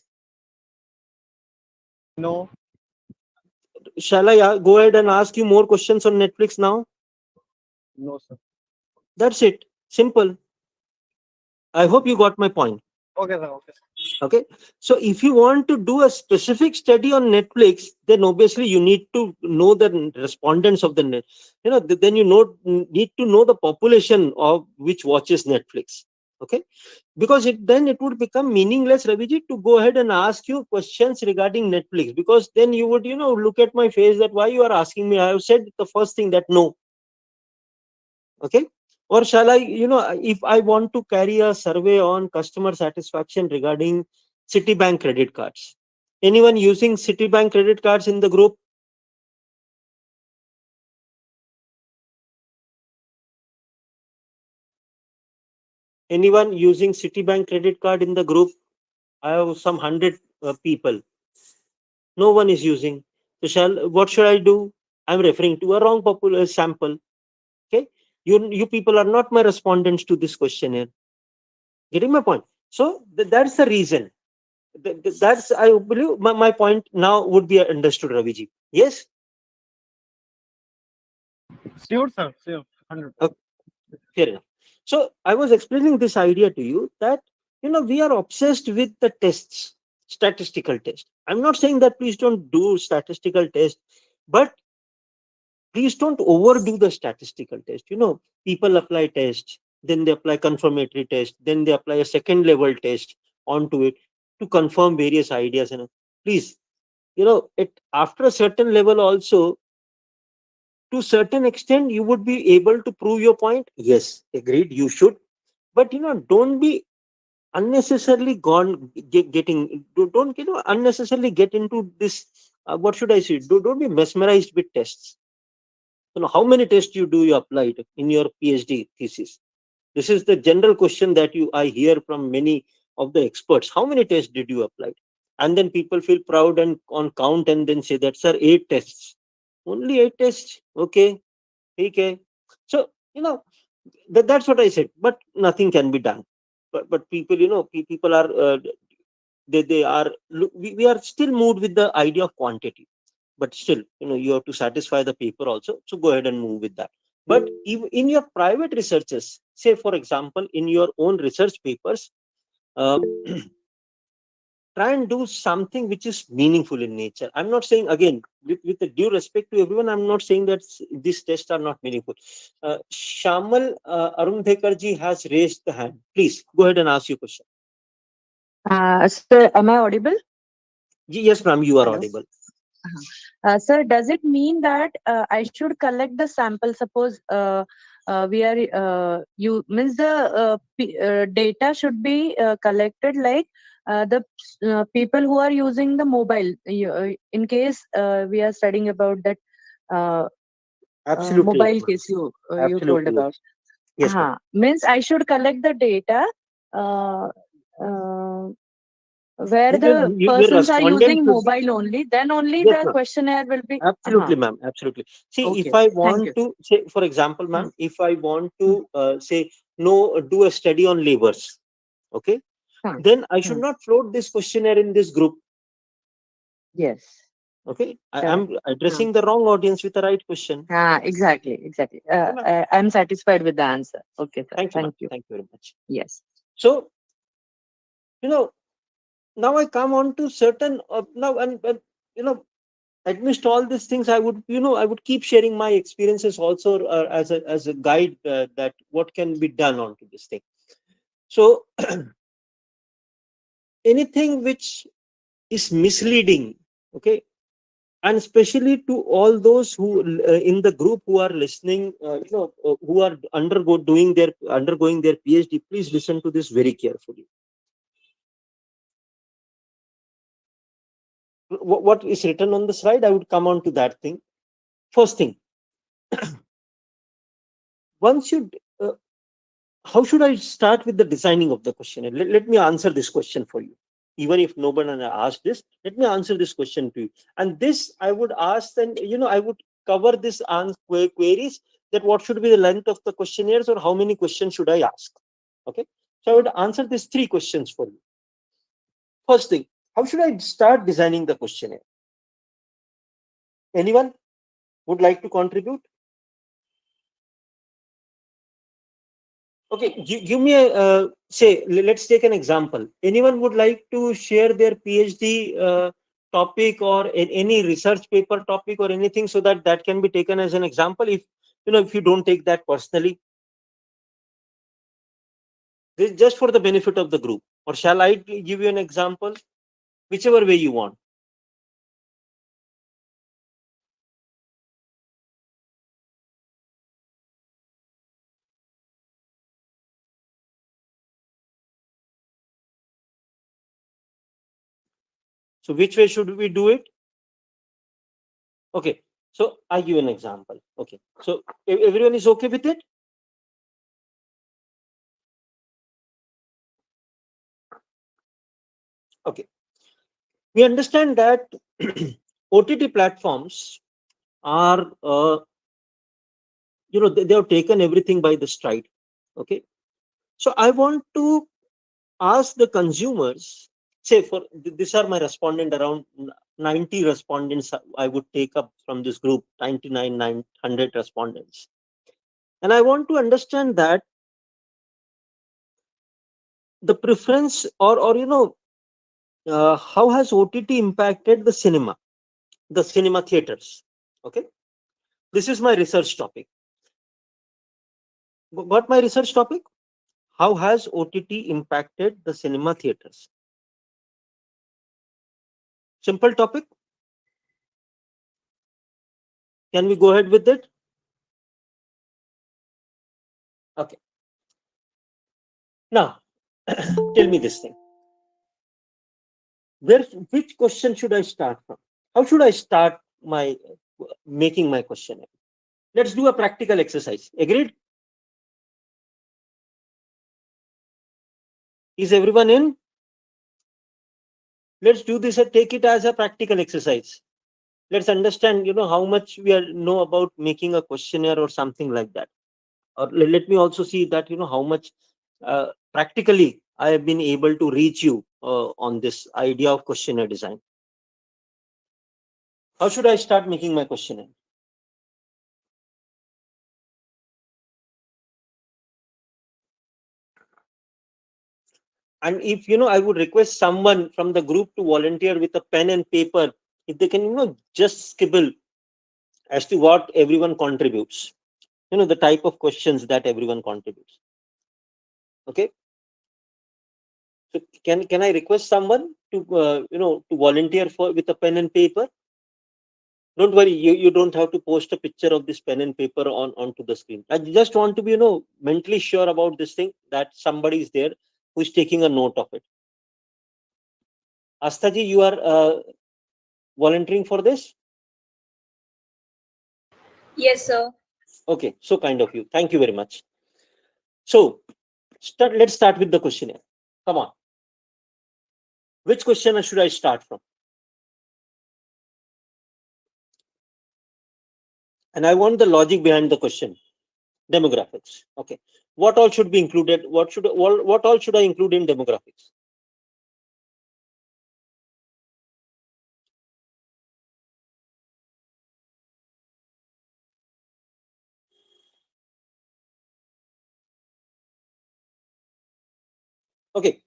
No. Shall I go ahead and ask you more questions on Netflix now? No, sir. That's it. Simple. I hope you got my point. Okay, sir. Okay. Okay. So if you want to do a specific study on Netflix, then obviously you need to know the respondents of the net. Then need to know the population of which watches Netflix. Okay, because then it would become meaningless, Raviji, to go ahead and ask you questions regarding Netflix, because then you would look at my face that why you are asking me. I have said the first thing that no. Okay, or shall I if I want to carry a survey on customer satisfaction regarding Citibank credit cards, anyone using Citibank credit cards in the group? Anyone using Citibank credit card in the group? I have some 100 people. No one is using. So what should I do? I'm referring to a wrong popular sample. Okay, you people are not my respondents to this questionnaire. Getting my point? So that's the reason. That's, I believe, my point now would be understood, Raviji. Yes. Sure, sir. Sure. 100%. Okay, fair enough. So I was explaining this idea to you that we are obsessed with the tests, statistical test. I'm not saying that please don't do statistical test, but please don't overdo the statistical test. People apply tests, then they apply confirmatory test, then they apply a second level test onto it to confirm various ideas. And please, it after a certain level also, to certain extent, you would be able to prove your point. Yes, agreed, you should. But don't be unnecessarily getting, don't unnecessarily get into this. What should I say? Don't be mesmerized with tests. How many tests you applied in your PhD thesis? This is the general question that I hear from many of the experts. How many tests did you apply? And then people feel proud and on count and then say that, sir, 8 tests. Only 8 tests. Okay. Okay. So, that's what I said. But nothing can be done. But people, people are, they are, we are still moved with the idea of quantity. But still, you have to satisfy the paper also. So go ahead and move with that. But in your private researches, say for example, in your own research papers, uh, try and do something which is meaningful in nature. I'm not saying, again, with the due respect to everyone, I'm not saying that these tests are not meaningful. Shamal Arundhekarji has raised the hand. Please go ahead and ask your question. Sir, am I audible? Yes, ma'am, you are Hello. audible. Sir, does it mean that I should collect the sample? Suppose we are you means the data should be collected like the people who are using the mobile. In case we are studying about that uh, Absolutely yes, mobile ma'am. case you told Absolutely about. yes. Yes, ma'am. Means I should collect the data. Uh, uh, Where Your, the your persons are respondent using should, mobile only, then only yes, the ma'am. questionnaire will be. Absolutely, ma'am. Absolutely. See, if Okay. I Thank want you. to say, for example, Hmm, ma'am, if I want hmm, to say, no, do a study on labors, okay, hmm, then I should hmm. not float this questionnaire in this group. Yes. Okay, I Correct. am addressing the wrong audience with the right question. Exactly. Exactly. Okay, ma'am. I'm satisfied with the answer. Okay, sir. Thank you, ma'am. Thank you. Thank you very much. Yes. So, you know, now I come on to certain now and you know, amidst all these things, I would, I would keep sharing my experiences also as a guide that what can be done onto this thing. So anything which is misleading, okay, and especially to all those who in the group who are listening, who are undergoing their PhD, please listen to this very carefully. What is written on the slide, I would come on to that thing. First thing, once you how should I start with the designing of the questionnaire? Let me answer this question for you. Even if nobody asked this, let me answer this question to you. And this I would ask, and I would cover this queries, that what should be the length of the questionnaires or how many questions should I ask. Okay, so I would answer these three questions for you. First thing, how should I start designing the questionnaire? Anyone would like to contribute? Okay, give me a say. Let's take an example. Anyone would like to share their PhD topic or any research paper topic or anything, so that that can be taken as an example. If you don't take that personally, this is just for the benefit of the group. Or shall I give you an example? Whichever way you want. So which way should we do it? Okay. So I give an example. Okay. So everyone is okay with it? Okay. We understand that OTT platforms are, they have taken everything by the stride. Okay. So I want to ask the consumers, say these are my respondent, around 90 respondents I would take up from this group, 99, 900 respondents. And I want to understand that the preference or how has OTT impacted the cinema theaters. Okay. This is my research topic. What my research topic? How has OTT impacted the cinema theaters? Simple topic. Can we go ahead with it? Okay. Now, tell me this thing. Which question should I start from? How should I start my making my questionnaire? Let's do a practical exercise. Agreed? Is everyone in? Let's do this and take it as a practical exercise. Let's understand, how much we know about making a questionnaire or something like that. Or let me also see that, how much practically I have been able to reach you on this idea of questionnaire design. How should I start making my questionnaire? And if I would request someone from the group to volunteer with a pen and paper, if they can just scribble as to what everyone contributes, the type of questions that everyone contributes. Okay, so can I request someone to to volunteer for with a pen and paper? Don't worry, you don't have to post a picture of this pen and paper onto the screen. I just want to be mentally sure about this thing, that somebody is there who is taking a note of it. Astaji, you are volunteering for this? Yes, sir. Okay, so kind of you. Thank you very much. So let's start with the questionnaire. Come on. Which question should I start from? And I want the logic behind the question. Demographics. Okay. What all should be included? What all should I include in demographics? Okay.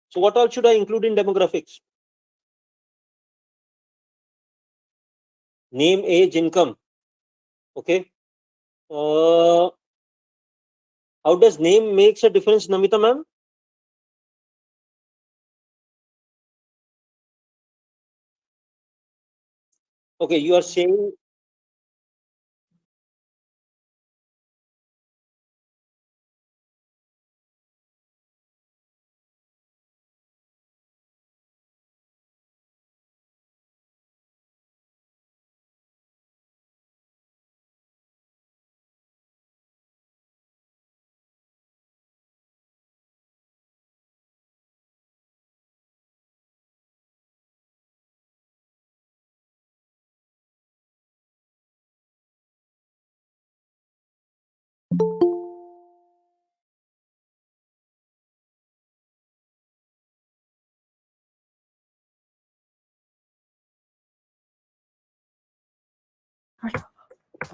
So what all should I include in demographics? Name, age, income. Okay. How does name makes a difference, Namita ma'am? Okay, you are saying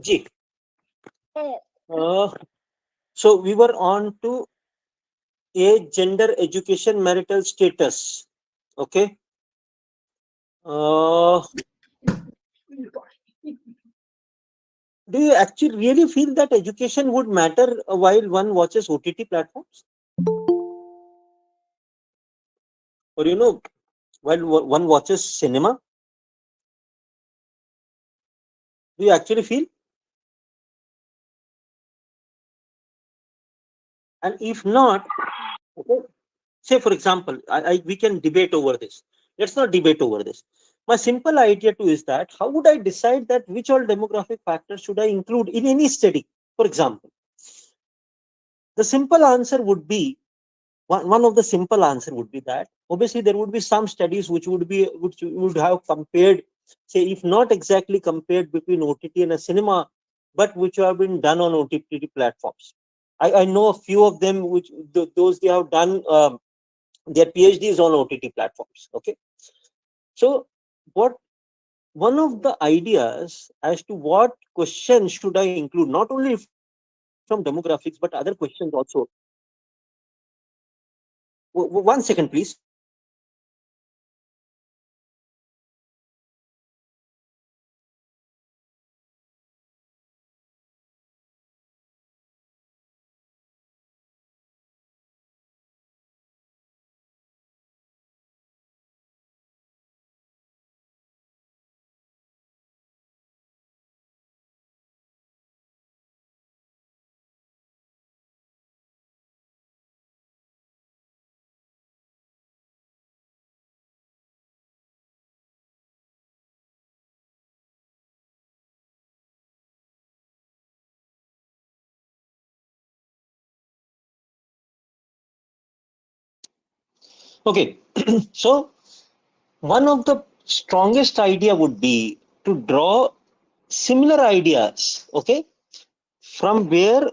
G. So we were on to age, gender, education, marital status. Okay. Uh, do you actually really feel that education would matter while one watches OTT platforms? Or while one watches cinema? Do you actually feel? And if not, okay, say for example, we can debate over this. Let's not debate over this. My simple idea too is that how would I decide that which all demographic factors should I include in any study? For example, the simple answer would be one of the simple answer would be that obviously there would be some studies which would have compared, say if not exactly compared between OTT and a cinema, but which have been done on OTT platforms. I know a few of them which those they have done their PhDs on OTT platforms. Okay, so what one of the ideas as to what questions should I include, not only from demographics but other questions also. One second, please. Okay, so one of the strongest idea would be to draw similar ideas. Okay, from where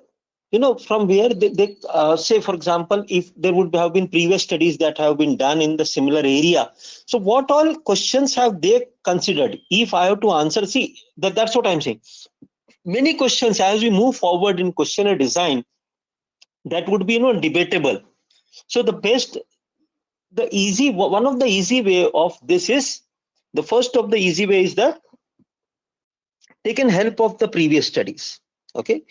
from where they say for example if there would have been previous studies that have been done in the similar area, so what all questions have they considered? If I have to answer, see that's what I'm saying. Many questions as we move forward in questionnaire design, that would be debatable. So the easy one of the easy way of this is, the first of the easy way is that taken help of the previous studies. Okay,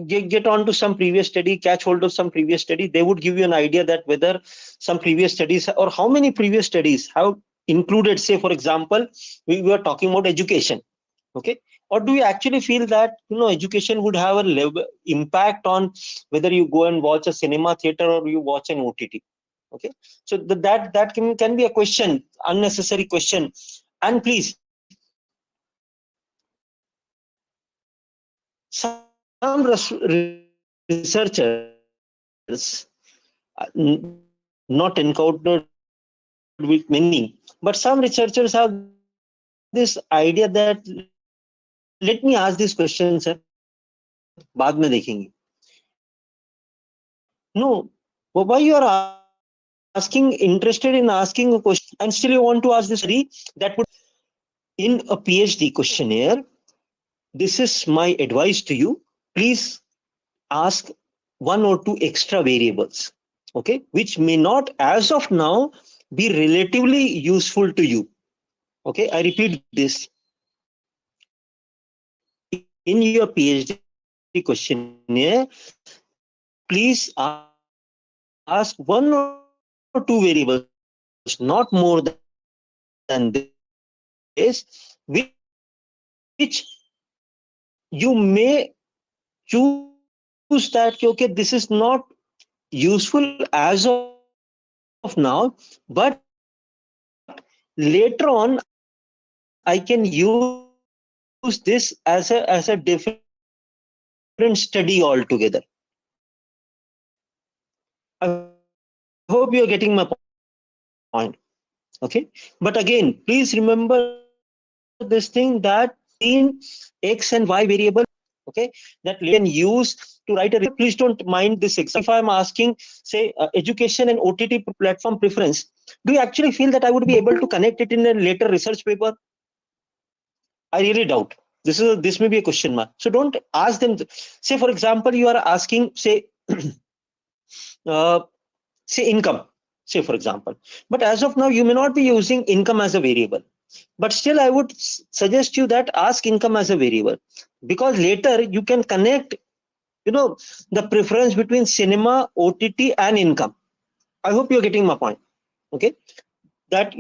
get on to some previous study, catch hold of some previous study. They would give you an idea that whether some previous studies or how many previous studies have included, say for example we were talking about education. Okay, or do you actually feel that education would have a level impact on whether you go and watch a cinema theater or you watch an OTT? Okay, so that can be a question, unnecessary question. And please, some researchers not encountered this, but some researchers with many, but some researchers have this idea that let me ask this question, sir, बाद में देखेंगे. No, why you are asking, interested in asking a question, and still you want to ask this study that would in a PhD questionnaire. This is my advice to you. Please ask one or two extra variables, okay, which may not as of now be relatively useful to you. Okay, I repeat this. In your PhD questionnaire, please ask one or two variables, not more than this, which you may choose that, okay, this is not useful as of now, but later on I can use this as a different study altogether. I hope you are getting my point. Okay, but again, please remember this thing that between x and y variable, okay, that later on you can use to write a research paper. Please don't mind this example. If I'm asking, say, education and OTT platform preference, do you actually feel that I would be able to connect it in a later research paper? I really doubt. This may be a question mark. So don't ask them. Say, for example, you are asking, say, uh, say income, say for example. But as of now, you may not be using income as a variable. But still, I would suggest you that ask income as a variable, because later you can connect, the preference between cinema, OTT, and income. I hope you're getting my point. Okay, that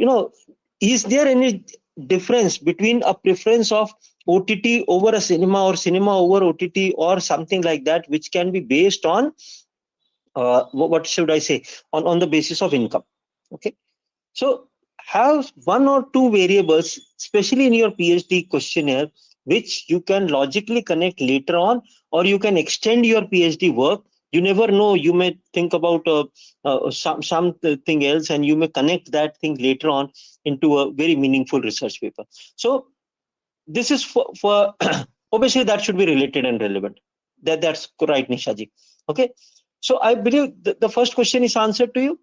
is there any difference between a preference of OTT over a cinema, or cinema over OTT, or something like that, which can be based on what should I say, on the basis of income. Okay, so have one or two variables, especially in your PhD questionnaire, which you can logically connect later on, or you can extend your PhD work. You never know, you may think about something else, and you may connect that thing later on into a very meaningful research paper. So this is for obviously that should be related and relevant. That's right, Nishaji. Okay, so I believe the first question is answered to you.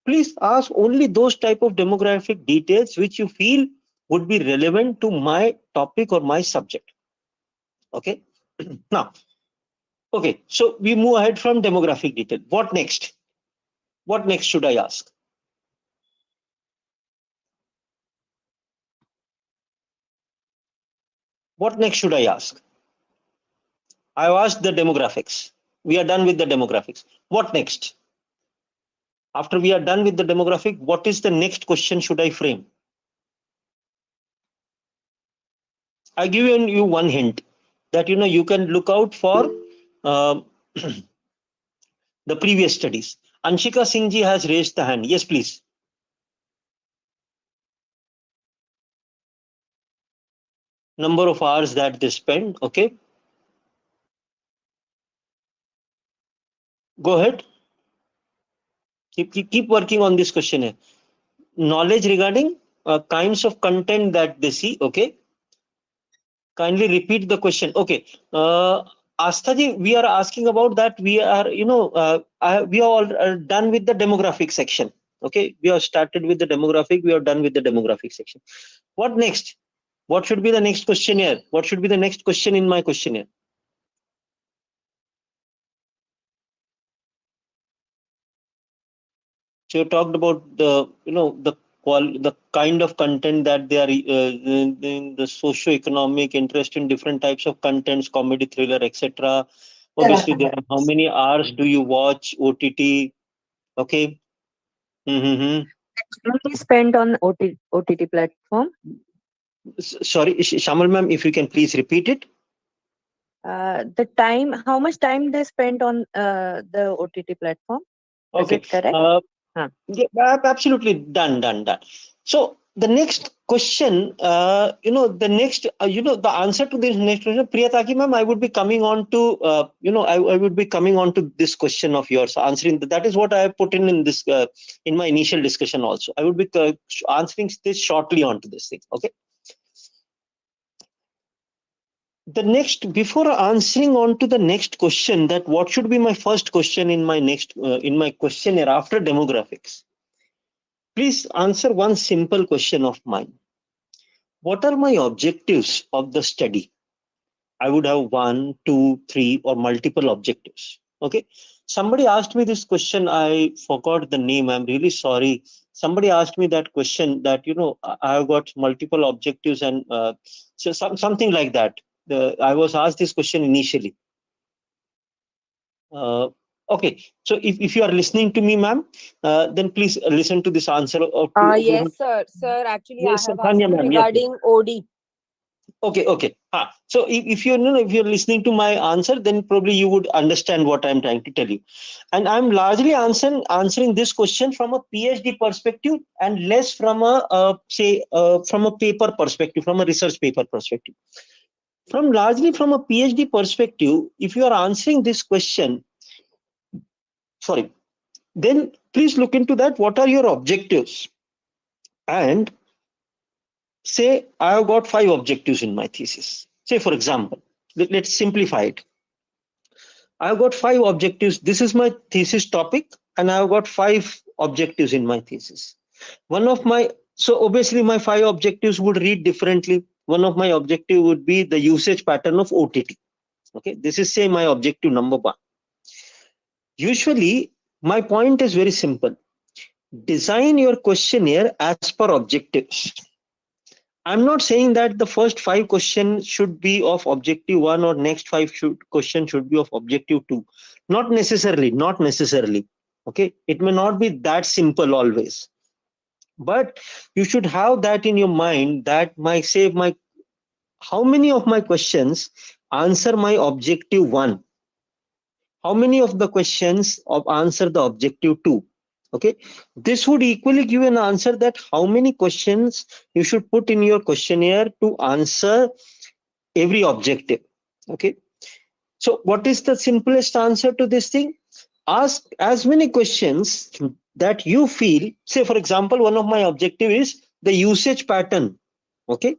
Please ask only those type of demographic details which you feel would be relevant to my topic or my subject. Okay. Now, okay, so we move ahead from demographic detail. What next? What next should I ask? What next should I ask? I've asked the demographics. We are done with the demographics. What next? After we are done with the demographic, what is the next question should I frame? I give you one hint that you can look out for uh, the previous studies. Anshika Singh ji has raised the hand. Yes, please. Number of hours that they spend. Okay. Go ahead. Keep working on this question. Knowledge regarding kinds of content that they see. Okay. Kindly repeat the question. Okay. Astha ji, we are asking about that. We are, we are all done with the demographic section. Okay. We have started with the demographic. We are done with the demographic section. What next? What should be the next questionnaire? What should be the next question in my questionnaire? So you talked about the kind of content that they are in the socio-economic interest in different types of contents, comedy, thriller, etc. Obviously, there are how many hours do you watch OTT? Okay. Mm-hmm. Time spent on OTT platform. Sorry, Shamal ma'am, if you can please repeat it. The time, how much time they spent on the OTT platform? Is Okay. it correct? Yeah, absolutely done. So the next question, the answer to this next question, Priyataki ma'am, I would be coming on to, I would be coming on to this question of yours, answering that is what I have put in this, in my initial discussion also. I would be answering this shortly onto this thing. Okay. The next, before answering on to the next question, that what should be my first question in my next, in my questionnaire after demographics, please answer one simple question of mine. What are my objectives of the study? I would have 1, 2, 3, or multiple objectives. Okay. Somebody asked me this question. I forgot the name. I'm really sorry. Somebody asked me that question that, I have got multiple objectives and something like that. I was asked this question initially. Okay. So if you are listening to me, ma'am, then please listen to this answer. Yes, sir. Sir, actually, I Yes, have asked Tanya you ma'am. Yes. regarding OD. Okay. So if you're listening to my answer, then probably you would understand what I'm trying to tell you. And I'm largely answering this question from a PhD perspective and less from from a paper perspective, from a research paper perspective. Largely from a PhD perspective, if you are answering this question, sorry, then please look into that. What are your objectives? And say I have got 5 objectives in my thesis. Say, for example, let's simplify it. I've got 5 objectives. This is my thesis topic, and I've got 5 objectives in my thesis. So obviously my 5 objectives would read differently. One of my objective would be the usage pattern of OTT. Okay, this is say my objective number 1. Usually my point is very simple. Design your questionnaire as per objectives. I'm not saying that the first 5 questions should be of objective 1 or next 5 questions should be of objective 2. Not necessarily. Okay. It may not be that simple always. But you should have that in your mind that how many of my questions answer my objective 1? How many of the questions answer the objective 2? Okay, this would equally give an answer that how many questions you should put in your questionnaire to answer every objective. Okay, so what is the simplest answer to this thing? Ask as many questions that you feel. Say, for example, one of my objective is the usage pattern. Okay,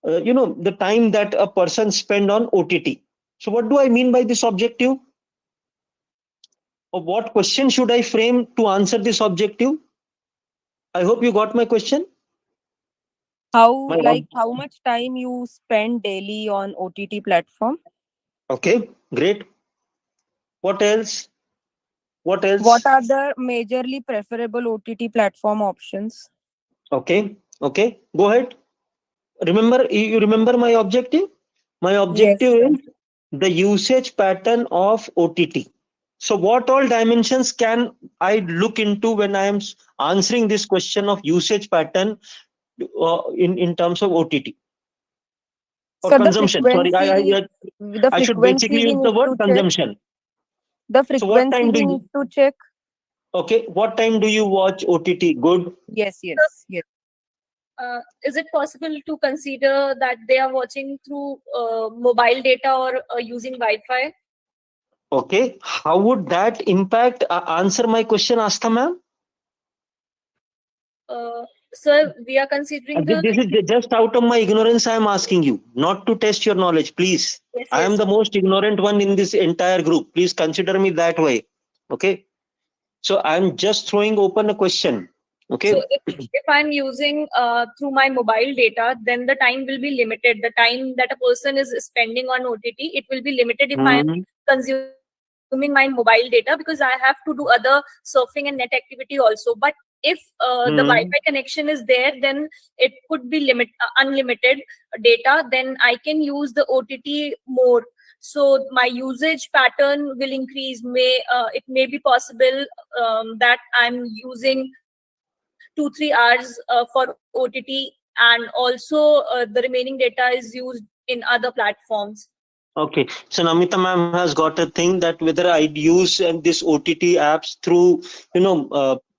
the time that a person spend on OTT. So what do I mean by this objective? Or what question should I frame to answer this objective? I hope you got my question. How, My like, how much time you spend daily on OTT platform? Okay, great. What else? What What else? are the majorly preferable OTT platform options? Okay. Go ahead. Remember, you remember my objective? My objective Yes, sir. is the usage pattern of OTT. So what all dimensions can I look into when I am answering this question of usage pattern in terms of OTT or So consumption? Sorry, the I should frequency basically we use the need word to check. consumption. The So what frequency time do we need you? to check. Okay, what time do you watch OTT? Good. Yes. Is it possible to consider that they are watching through mobile data or using Wi-Fi? Okay, how would that impact? Answer my question, Astha ma'am. Sir, we are considering the This is just out of my ignorance. I am asking you not to test your knowledge, please. yes, I am yes. the most ignorant one in this entire group. Please consider me that way. Okay. So I am just throwing open a question. Okay. So if I'm using through my mobile data, then the time will be limited. The time that a person is spending on OTT, it will be limited if I'm Hmm. consuming my mobile data, because I have to do other surfing and net activity also. But if the Wi-Fi Hmm. connection is there, then it could be unlimited data. Then I can use the OTT more. So my usage pattern will increase. It may be possible that I'm using 2-3 hours for OTT, and also the remaining data is used in other platforms. Okay. So Namita ma'am has got a thing that whether I'd use this OTT apps through,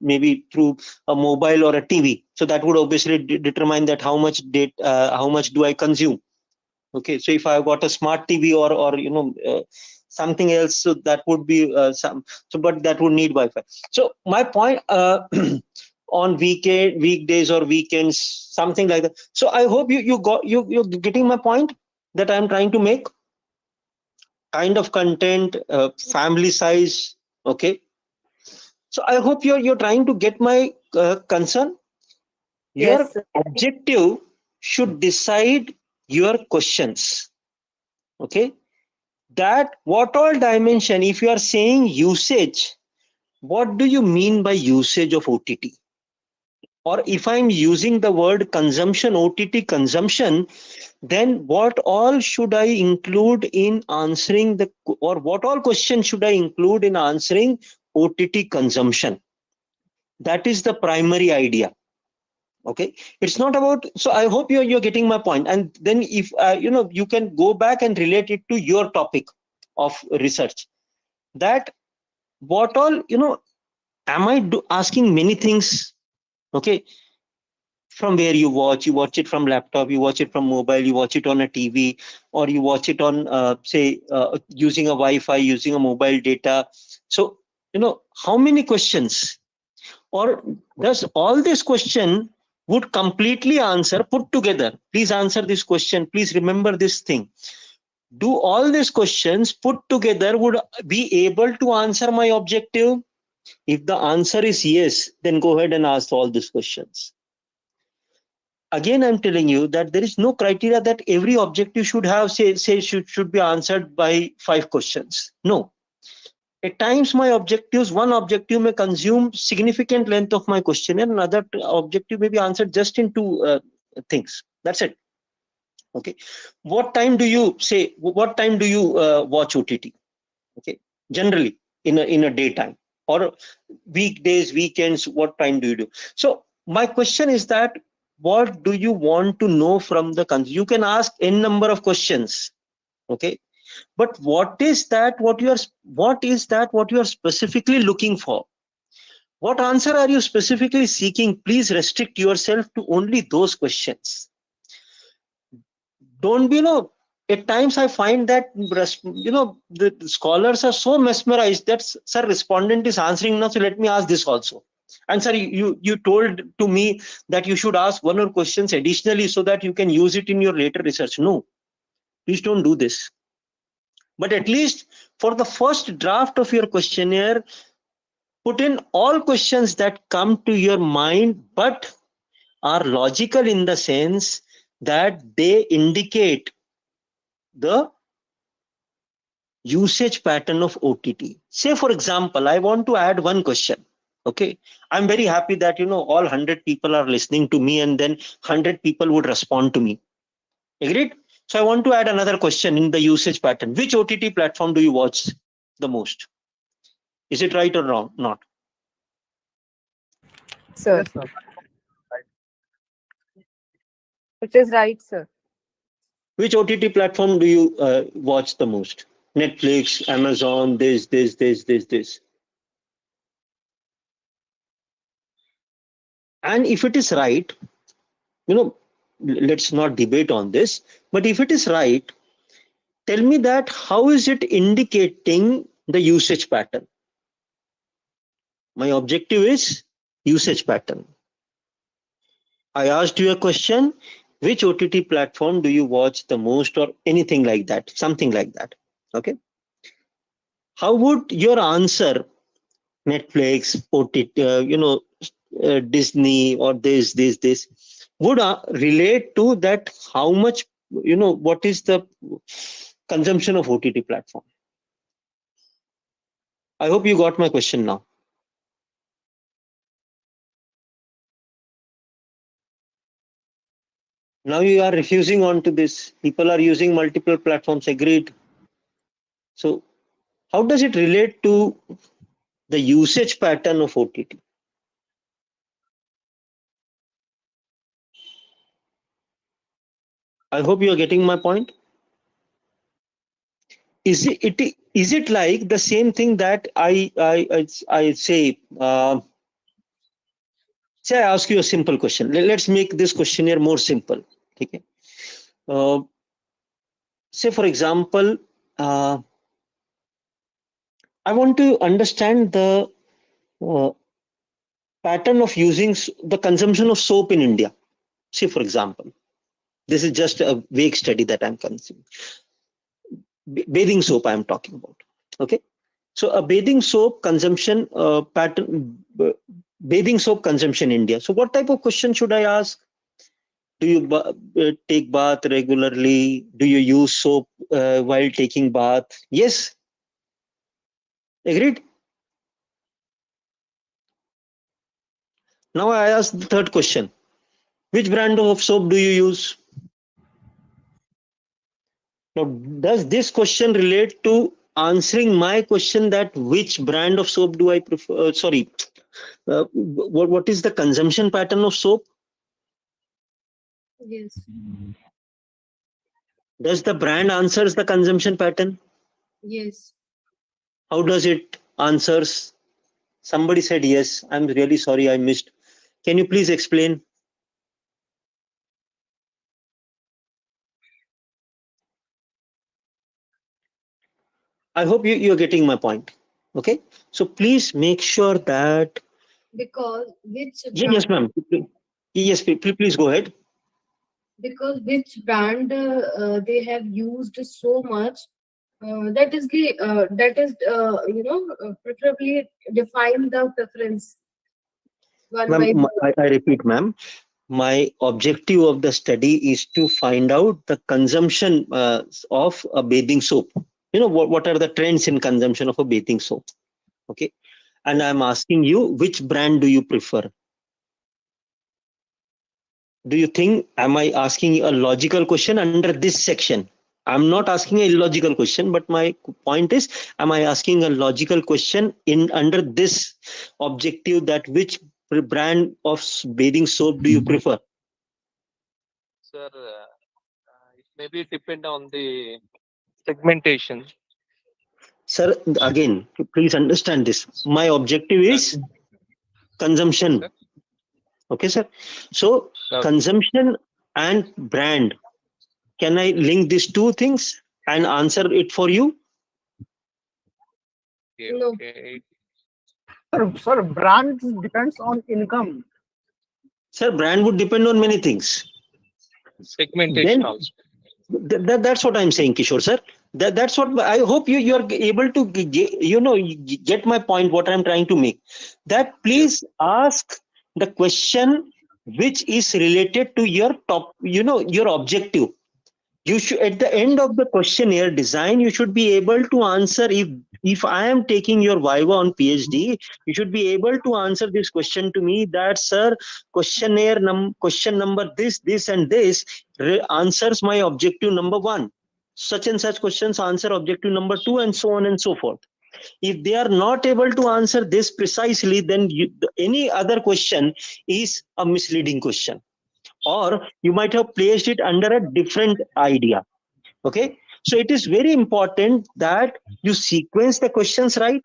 maybe through a mobile or a TV. So that would obviously determine that how much data, how much do I consume. Okay, so if I've got a smart TV or something else, so that would be some. So, but that would need Wi-Fi. So my point, on weekdays or weekends, something like that. So I hope you're getting my point that I'm trying to make. Kind of content, family size. Okay, so I hope you're trying to get my concern. Your Yes, sir. objective should decide your questions. Okay, that what all dimension, if you are saying usage, what do you mean by usage of OTT? Or if I'm using the word consumption, OTT consumption, then what all should I include in answering or what all questions should I include in answering OTT consumption? That is the primary idea. Okay, it's not about. So I hope you're getting my point. And then if you can go back and relate it to your topic of research, that what all am I asking many things. Okay, from where you watch it from laptop, you watch it from mobile, you watch it on a TV, or you watch it on say using a Wi-Fi, using a mobile data. So how many questions, or does all this question would completely answer put together, please answer this question, please remember this thing, do all these questions put together would be able to answer my objective? If the answer is yes, then go ahead and ask all these questions. Again, I'm telling you that there is no criteria that every objective should have say should be answered by 5 questions. No, at times my objectives, one objective may consume significant length of my questionnaire, another objective may be answered just in 2 things. That's it. Okay, what time do you watch OTT? Okay, generally in a daytime, or weekdays, weekends, what time do you do? So my question is that what do you want to know from the consumer? You can ask n number of questions. Okay, but what is that what you are specifically looking for? What answer are you specifically seeking? Please restrict yourself to only those questions. Don't be at times I find that the scholars are so mesmerized that sir, respondent is answering now, so let me ask this also. And sir, you told to me that you should ask one or questions additionally so that you can use it in your later research. No, please don't do this. But at least for the first draft of your questionnaire, put in all questions that come to your mind but are logical in the sense that they indicate the usage pattern of OTT. Say, for example, I want to add one question. Okay, I'm very happy that all 100 people are listening to me, and then 100 people would respond to me. Agreed? So I want to add another question in the usage pattern. Which OTT platform do you watch the most? Is it right or wrong? Not. Sir, Yes, sir. it is right, sir. Which OTT platform do you watch the most? Netflix, Amazon, this. And if it is right, let's not debate on this, but if it is right, tell me that how is it indicating the usage pattern? My objective is usage pattern. I asked you a question, which OTT platform do you watch the most, or anything like that, something like that. Okay, how would your answer, Netflix, OTT, Disney, or this would relate to that? How much, what is the consumption of OTT platform? I hope you got my question now. Now you are refusing on to this. People are using multiple platforms. Agreed. So how does it relate to the usage pattern of OTT? I hope you are getting my point. Is it like the same thing that I say? Say I ask you a simple question. Let's make this questionnaire more simple. Okay. Say for example, I want to understand the uh, pattern of using the consumption of soap in India. Say for example, this is just a vague study that I'm consuming. Bathing soap I'm talking about. Okay. So a bathing soap consumption pattern, bathing soap consumption in India. So what type of question should I ask? Do you take bath regularly? Do you use soap while taking bath? Yes, agreed. Now I ask the third question. Which brand of soap do you use? Now, does this question relate to answering my question that which brand of soap do I prefer? Sorry, what is the consumption pattern of soap? Yes. Does the brand answers the consumption pattern? Yes. How does it answers? Somebody said yes. I'm really sorry I missed. Can you please explain? I hope you're getting my point. Okay. So please make sure that. Because which Yes, brand? ma'am. Yes, please go ahead. Because which brand they have used so much. That is the preferably define the preference one by Ma'am, one. I repeat, ma'am, my objective of the study is to find out the consumption of a bathing soap. You know, what are the trends in consumption of a bathing soap? Okay. And I'm asking you, which brand do you prefer? Do you think, am I asking a logical question under this section? I'm not asking a illogical question, but my point is, am I asking a logical question in under this objective that which brand of bathing soap do you prefer? Sir, it maybe depend on the segmentation. Sir, again, please understand this. My objective is Okay, consumption. sir. Okay, sir. So Okay, consumption and brand. Can I link these two things and answer it for you? No. okay. Sir, brand depends on income. Sir, brand would depend on many things. Segmentation Then also. that's what I'm saying, Kishore sir. That's what I hope you're able to get my point. What I'm trying to make. That Yes. please ask the question which is related to your top. Your objective. You should at the end of the questionnaire design you should be able to answer. If I am taking your viva on PhD, you should be able to answer this question to me that sir, question number this and this answers my objective number 1. Such and such questions answer objective number 2, and so on and so forth. If they are not able to answer this precisely, then any other question is a misleading question, or you might have placed it under a different idea. Okay. So it is very important that you sequence the questions right,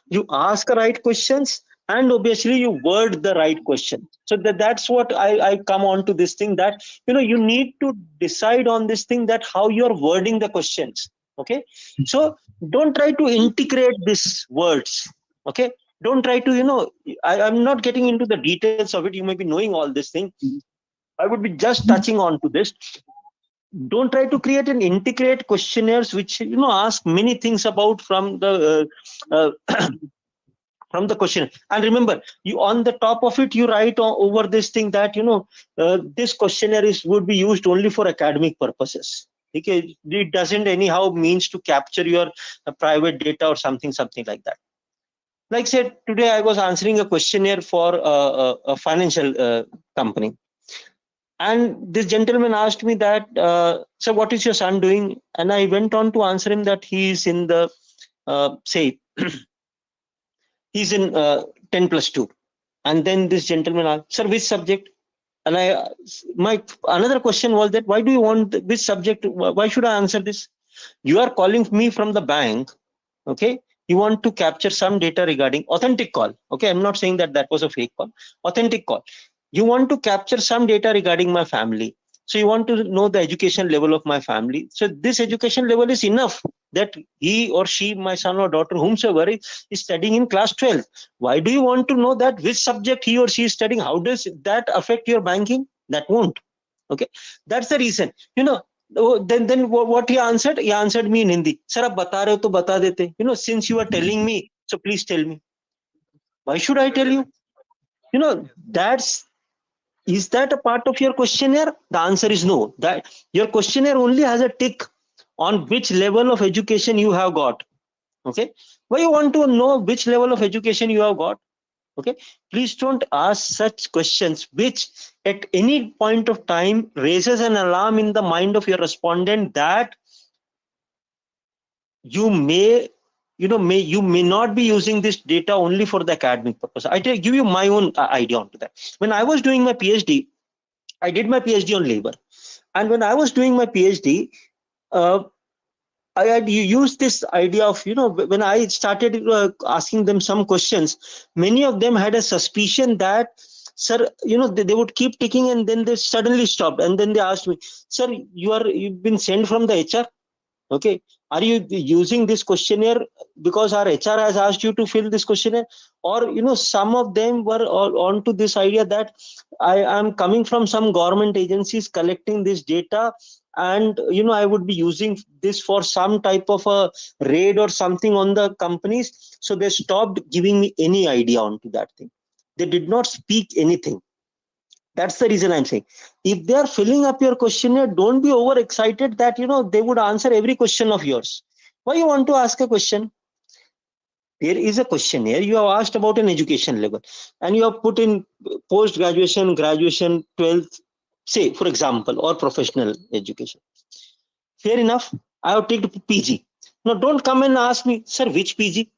you ask the right questions, and obviously you word the right question. So that's what I come on to this thing, that you need to decide on this thing, that how you're wording the questions. Okay. So don't try to integrate these words. Okay. Don't try to I'm not getting into the details of it. You may be knowing all this thing. I would be just touching on to this. Don't try to create an integrate questionnaires which ask many things about from the from the question. And remember, you on the top of it you write over this thing that this questionnaire is would be used only for academic purposes. Okay, it doesn't anyhow means to capture your private data or something like that. Like said, today I was answering a questionnaire for a financial company. And this gentleman asked me that, so what is your son doing? And I went on to answer him that he is in the, say, he's in 10 plus 2. And then this gentleman asked, sir, which subject? And my another question was that, why do you want this subject? Why should I answer this? You are calling me from the bank. Okay. You want to capture some data regarding authentic call. Okay. I'm not saying that that was a fake call, authentic call. You want to capture some data regarding my family. So you want to know the education level of my family. So this education level is enough that he or she, my son or daughter, whomsoever is studying in class 12. Why do you want to know that which subject he or she is studying? How does that affect your banking? That won't. Okay, that's the reason. Then what he answered me in Hindi. Sir, आप बता रहे हो तो बता देते. Since you are telling me, so please tell me. Why should I tell you? That's is that a part of your questionnaire? The answer is no. That your questionnaire only has a tick on which level of education you have got. Okay, why you want to know which level of education you have got? Okay, please don't ask such questions which at any point of time raises an alarm in the mind of your respondent that you may you may not be using this data only for the academic purpose. Give you my own idea onto that. When I was doing my PhD, I did my PhD on labor. And when I was doing my PhD, uh, I had used this idea of, when I started asking them some questions, many of them had a suspicion that, sir, they would keep ticking and then they suddenly stopped. And then they asked me, sir, you've been sent from the HR. Okay, are you using this questionnaire because our HR has asked you to fill this questionnaire? Or some of them were on to this idea that I am coming from some government agencies collecting this data, and I would be using this for some type of a raid or something on the companies. So they stopped giving me any idea onto that thing. They did not speak anything. That's the reason I'm saying, if they are filling up your questionnaire, don't be overexcited that they would answer every question of yours. Why you want to ask a question? There is a questionnaire you have asked about an education level, and you have put in post graduation, graduation, 12th, say for example, or professional education. Fair enough. I have taken PG. Now don't come and ask me, sir, which PG?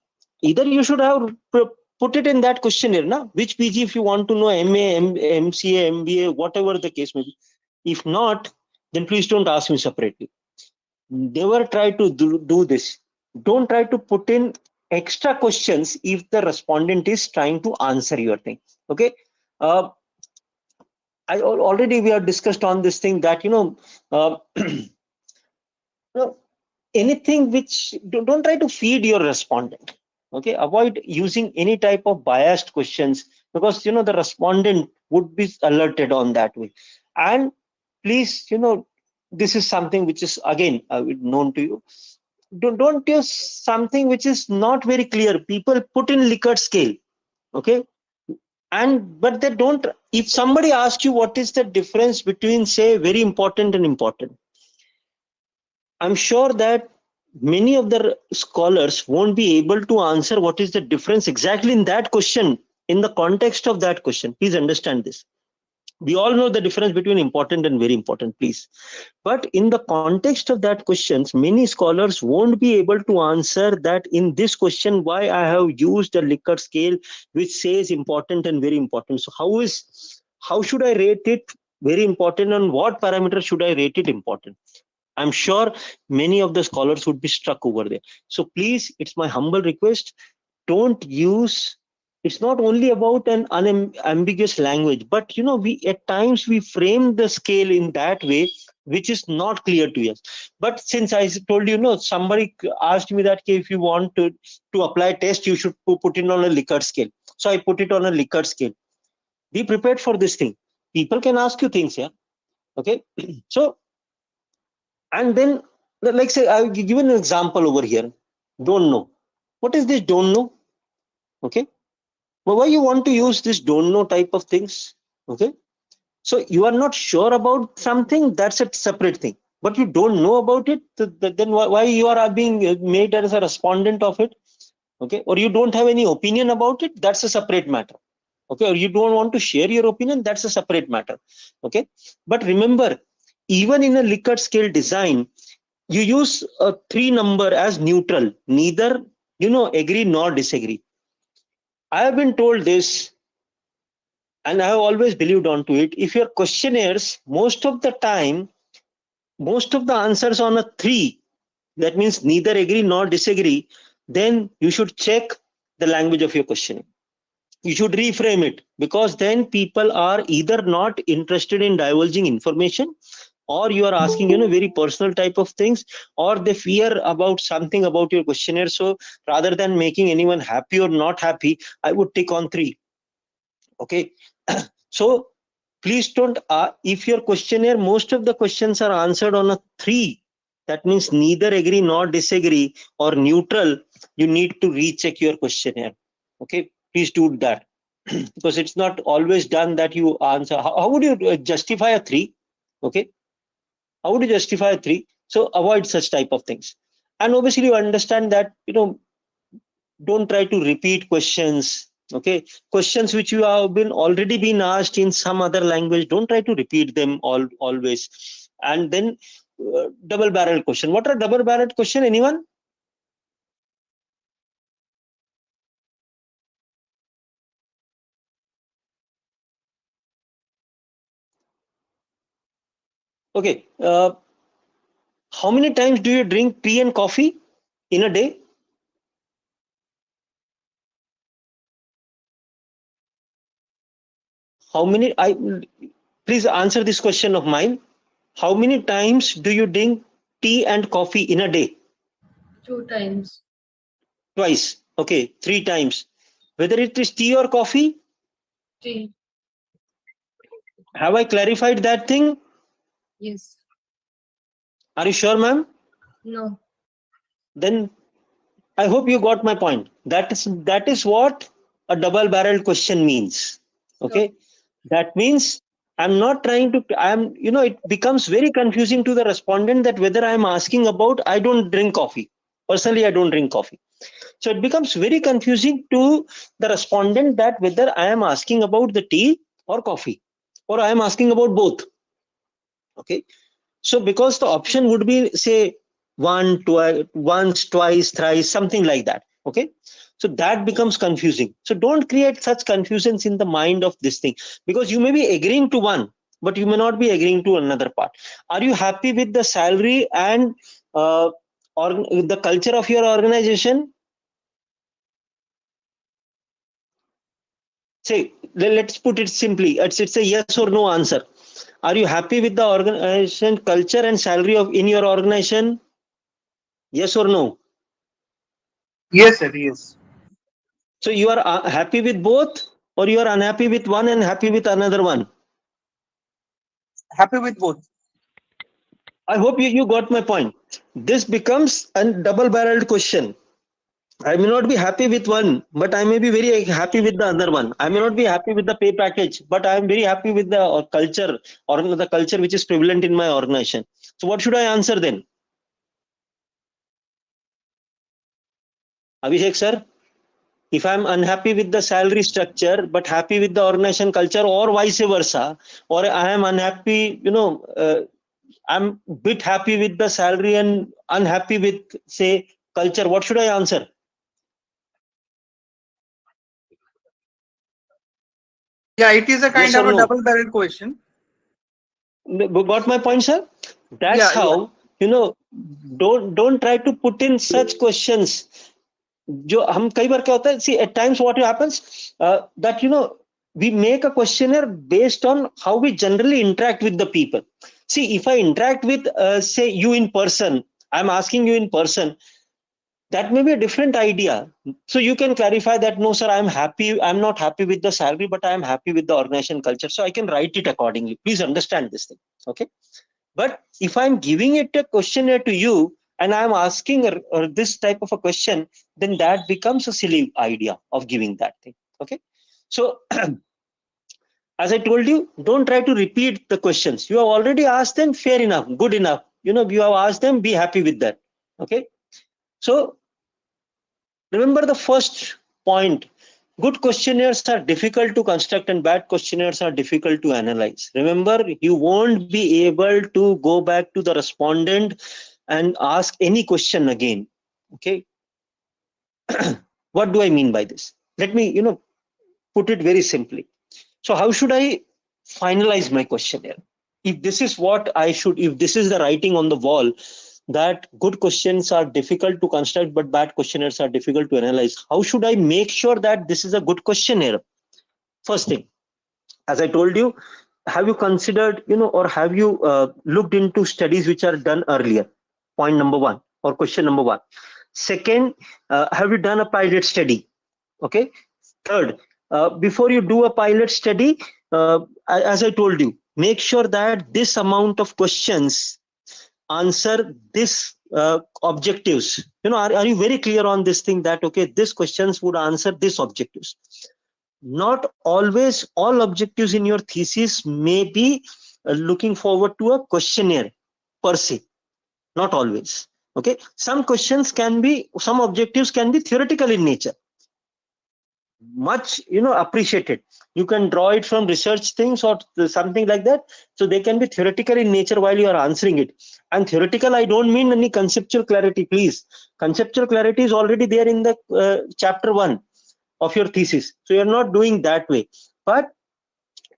Either you should have put it in that questionnaire, na? Which PG, if you want to know, MA, MCA, MBA, whatever the case may be. If not, then please don't ask me separately. Never try to do this. Don't try to put in extra questions if the respondent is trying to answer your thing. Okay. Uh, already we have discussed on this thing that no, anything which don't try to feed your respondent. Okay, avoid using any type of biased questions, because the respondent would be alerted on that way. And please, this is something which is again known to you. Don't use something which is not very clear. People put in Likert scale. Okay, and but they don't. If somebody asks you what is the difference between, say, very important and important, I'm sure that many of the scholars won't be able to answer what is the difference exactly in that question, in the context of that question. Please understand this. We all know the difference between important and very important, please. But in the context of that questions, many scholars won't be able to answer that in this question, why I have used a Likert scale which says important and very important. So how should I rate it very important, and what parameter should I rate it important? I'm sure many of the scholars would be struck over there. So please, it's my humble request, don't use, it's not only about an unambiguous language, but we at times we frame the scale in that way which is not clear to us. But since I told somebody asked me that, okay, if you want to apply test, you should put it on a Likert scale. So I put it on a Likert scale. Be prepared for this thing. People can ask you things, yeah. Okay. So, and then, like say, I'll give an example over here. Don't know. What is this don't know? Okay. Well, why you want to use this don't know type of things? Okay. So you are not sure about something, that's a separate thing. But you don't know about it, then why you are being made as a respondent of it? Okay. Or you don't have any opinion about it, that's a separate matter. Okay. Or you don't want to share your opinion, that's a separate matter. Okay. But remember, even in a Likert scale design, you use a 3 number as neutral, neither agree nor disagree. I have been told this, and I have always believed onto it. If your questionnaires, most of the time, most of the answers on a 3, that means neither agree nor disagree, then you should check the language of your questionnaire. You should reframe it, because then people are either not interested in divulging information, or you are asking very personal type of things, or they fear about something about your questionnaire. So rather than making anyone happy or not happy, I would tick on 3. Okay. So please don't, if your questionnaire, most of the questions are answered on a 3, that means neither agree nor disagree or neutral, you need to recheck your questionnaire. Okay, please do that. Because it's not always done that you answer. How would you justify a 3? Okay, how would you justify a 3? So avoid such type of things. And obviously you understand that, don't try to repeat questions. Okay, questions which you have been already been asked in some other language, don't try to repeat them always. And then double barrel question. What are double barrel question, anyone? Okay, how many times do you drink tea and coffee in a day? How many, I please answer this question of mine. How many times do you drink tea and coffee in a day? 2 times. Twice. Okay, 3 times. Whether it is tea or coffee, Tea. have I clarified that thing? Yes. Are you sure, ma'am? No. Then I hope you got my point. That is what a double barreled question means. Okay, that means I'm not trying to, I'm, it becomes very confusing to the respondent that whether I'm asking about, I don't drink coffee. Personally, I don't drink coffee. So it becomes very confusing to the respondent that whether I am asking about the tea or coffee, or I am asking about both. Okay. So because the option would be, say, once, twice, thrice, something like that. Okay. So that becomes confusing. So don't create such confusions in the mind of this thing, because you may be agreeing to one, but you may not be agreeing to another part. Are you happy with the salary and or the culture of your organization? Say, let's put it simply. It's a yes or no answer. Are you happy with the organization culture and salary of in your organization? Yes or no? Yes, sir. Yes. So you are happy with both, or you are unhappy with one and happy with another one? Happy with both. I hope you got my point. This becomes a double-barreled question. I may not be happy with one, but I may be very happy with the other one. I may not be happy with the pay package, but I am very happy with the culture, or the culture which is prevalent in my organization. So what should I answer then? Abhishek sir, if I'm unhappy with the salary structure but happy with the organization culture, or vice versa, or I am unhappy, I'm bit happy with the salary and unhappy with, say, culture, what should I answer? Yeah, it is a Yes kind or of a no? double-barreled question. Got my point, sir? That's Yeah, yeah. how, don't try to put in such questions. जो हम कई बार क्या होता है, see, at times what happens, that we make a questionnaire based on how we generally interact with the people. See, if I interact with, say, you in person, I'm asking you in person, that may be a different idea. So you can clarify that, no sir, I'm not happy with the salary, but I am happy with the organization culture, so I can write it accordingly. Please understand this thing. Okay. But if I'm giving it a questionnaire to you and I'm asking this type of a question, then that becomes a silly idea of giving that thing. Okay. So as I told you, don't try to repeat the questions. You have already asked them, fair enough, good enough. You have asked them, be happy with that. Okay. So remember the first point. Good questionnaires are difficult to construct and bad questionnaires are difficult to analyze. Remember, you won't be able to go back to the respondent and ask any question again. Okay. What do I mean by this? Let me, put it very simply. So how should I finalize my questionnaire? If this is what I should, if this is the writing on the wall, that good questions are difficult to construct, but bad questionnaires are difficult to analyze. How should I make sure that this is a good questionnaire? First thing, as I told you, have you considered, or have you looked into studies which are done earlier? Point number one, or question number one. Second, have you done a pilot study? Okay. Third, before you do a pilot study, as I told you, make sure that this amount of questions answer this objectives. Are you very clear on this thing that, okay, these questions would answer this objectives? Not always all objectives in your thesis may be looking forward to a questionnaire per se. Not always. Okay. Some objectives can be theoretical in nature, much appreciated. You can draw it from research things or something like that, so they can be theoretical in nature while you are answering it. And theoretical, I don't mean any conceptual clarity, please. Conceptual clarity is already there in the chapter 1 of your thesis, so you're not doing that way. But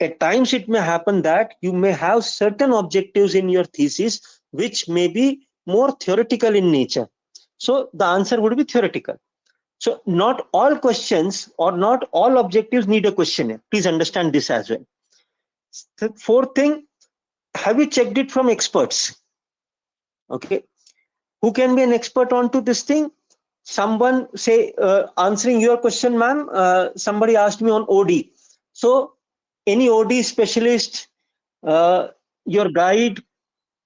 at times it may happen that you may have certain objectives in your thesis which may be more theoretical in nature, so the answer would be theoretical. So not all questions or not all objectives need a questionnaire. Please understand this as well. The fourth thing, have you checked it from experts? Okay. Who can be an expert onto this thing? Someone, say, answering your question, ma'am, somebody asked me on OD. So any OD specialist, your guide,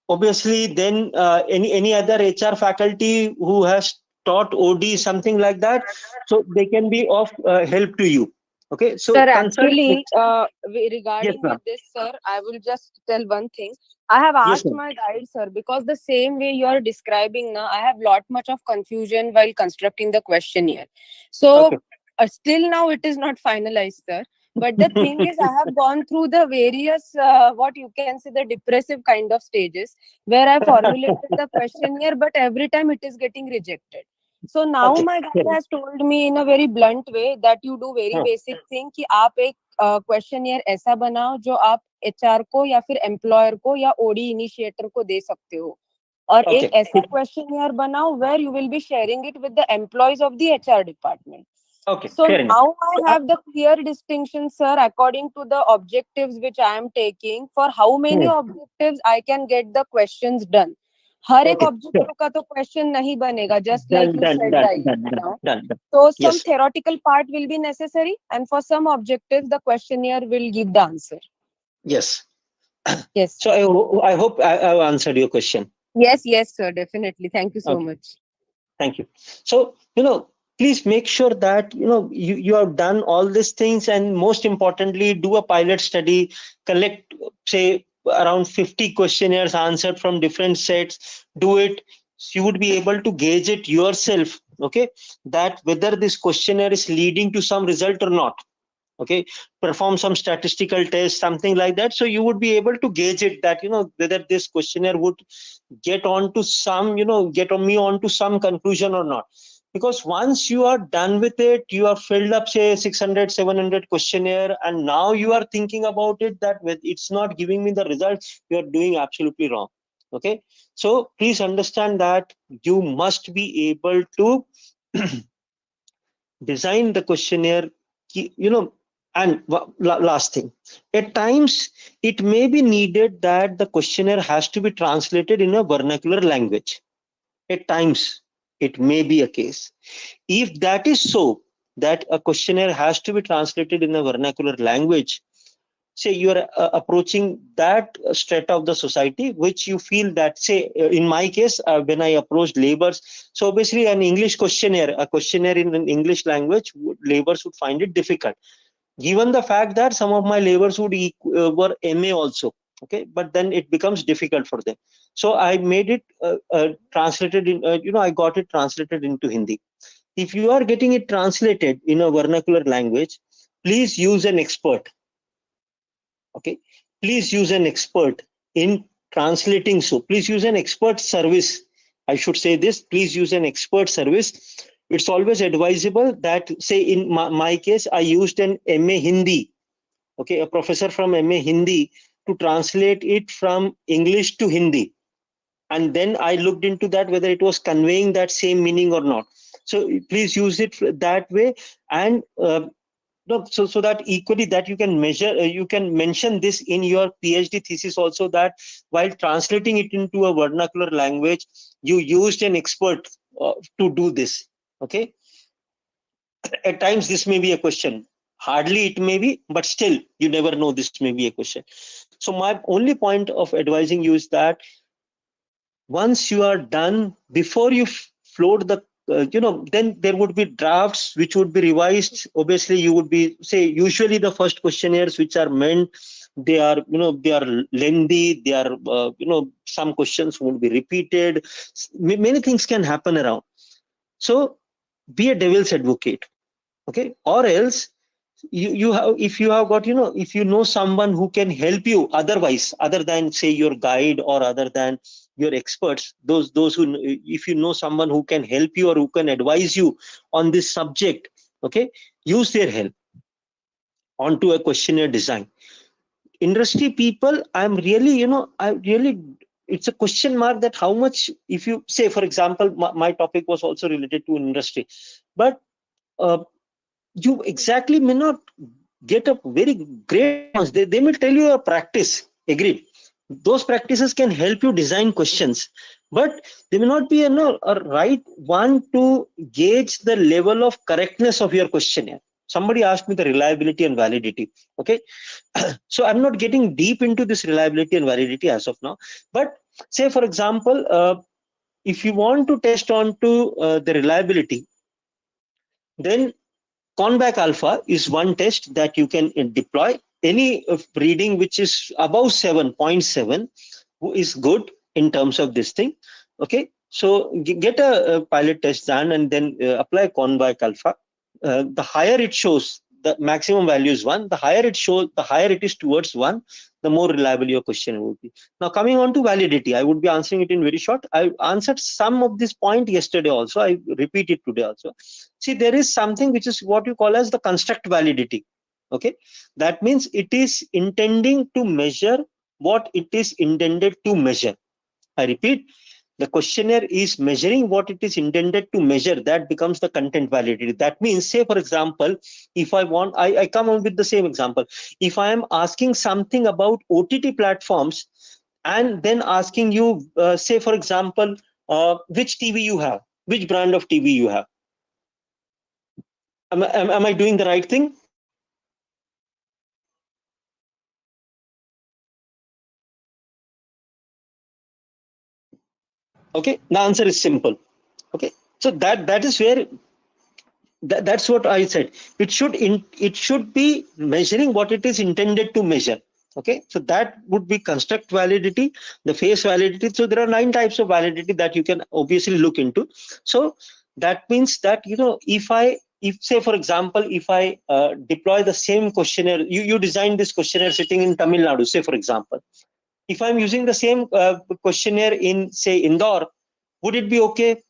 obviously, then any other HR faculty who has taught OD, something like that, so they can be of help to you. Okay, so Sir, consult. actually, Yes, regarding ma'am. with this, sir, I will just tell one thing. I have Yes, asked ma'am. my guide, sir, because the same way you are describing now, I have lot much of confusion while constructing the questionnaire. Okay. So still now it is not finalized, sir. But the thing is, I have gone through the various, what you can say, the depressive kind of stages where I formulated the questionnaire, but every time it is getting rejected. So now Okay. my guide has told me in a very blunt way that you do very हाँ, basic thing कि आप एक questionnaire ऐसा बनाओ जो आप HR को या फिर एम्प्लॉयर को या ओडी इनिशिएटर को दे सकते हो और एक Okay. ऐसा क्वेश्चनियर बनाओ where you will be sharing it with the employees of the HR department. Okay. So Fair enough. now I Uh, have the clear distinction, sir, according to the objectives which I am taking. For how many hmm, objectives I can get the questions done. हर एक okay. Sure. Objective का तो question नहीं बनेगा, just like Done. you Done. said Done. right Done. Done. now. Done. Done. So some Yes. theoretical part will be necessary, and for some objectives, the questionnaire will give the answer. Yes. Yes, So sir. I hope I've answered your question. Yes, sir. Definitely. Thank you so Okay. much. Thank you. So, please make sure that, you have done all these things, and most importantly, do a pilot study, collect, say, around 50 questionnaires answered from different sets, do it. So you would be able to gauge it yourself, okay, that whether this questionnaire is leading to some result or not. Okay, perform some statistical test, something like that, so you would be able to gauge it that, whether this questionnaire would get on to some, get on me on to some conclusion or not. Because once you are done with it, you have filled up, say, 600 700 questionnaire, and now you are thinking about it that it's not giving me the results, you are doing absolutely wrong. Okay, so please understand that you must be able to design the questionnaire, and last thing, at times it may be needed that the questionnaire has to be translated in a vernacular language. At times it may be a case. If that is so, that a questionnaire has to be translated in a vernacular language, say you are approaching that strata of the society which you feel that, say, in my case, when I approached laborers, so basically a questionnaire in an English language, laborers would find it difficult, given the fact that some of my laborers were MA also. Okay, but then it becomes difficult for them, so I made it translated in, I got it translated into Hindi. If you are getting it translated in a vernacular language, please use an expert. Okay, please use an expert in translating. So please use an expert service, I should say this, please use an expert service. It's always advisable that, say, in my case, I used an MA Hindi, okay, a professor from MA Hindi, to translate it from English to Hindi. and then I looked into that whether it was conveying that same meaning or not. So please use it that way. And no, so that equally that you can measure, you can mention this in your PhD thesis also, that while translating it into a vernacular language, you used an expert to do this. Okay, at times this may be a question, hardly it may be, but still you never know, this may be a question. So my only point of advising you is that once you are done, before you float the then there would be drafts which would be revised. Obviously you would be, say, usually the first questionnaires which are meant, they are, they are lengthy, they are, some questions would be repeated. Many things can happen around. So be a devil's advocate. Okay, or else you have, if you have got, if you know someone who can help you otherwise, other than say your guide or other than your experts, those who, if you know someone who can help you or who can advise you on this subject, okay, use their help onto a questionnaire design. Industry people, I'm really, I really, it's a question mark that how much, if you say, for example, my topic was also related to industry, but you exactly may not get a very great response. They may tell you a practice, agreed. Those practices can help you design questions, but they may not be a right one to gauge the level of correctness of your questionnaire. Somebody asked me the reliability and validity. Okay, so I'm not getting deep into this reliability and validity as of now, but say for example, if you want to test onto the reliability, then Convac alpha is one test that you can deploy. Any reading which is above 7.7 is good in terms of this thing. Okay, so get a pilot test done and then apply Convac alpha. The higher it shows, the maximum value is 1. The higher it shows, the higher it is towards 1, the more reliable your question would be. Now coming on to validity, I would be answering it in very short. I answered some of this point yesterday also. I repeat it today also. See, there is something which is what you call as the construct validity. Okay, that means it is intending to measure what it is intended to measure. I repeat, the questionnaire is measuring what it is intended to measure. That becomes the content validity. That means, say for example, if I want, I come on with the same example. If I am asking something about OTT platforms and then asking you, say for example, which TV you have, which brand of TV you have, am I doing the right thing? Okay, the answer is simple. Okay, so that is where that's what I said. It should be measuring what it is intended to measure. Okay, so that would be construct validity, the face validity. So there are 9 types of validity that you can obviously look into. So that means that, if say for example, if I deploy the same questionnaire, you design this questionnaire sitting in Tamil Nadu, say for example, if I'm using the same questionnaire in say Indore, would it be okay?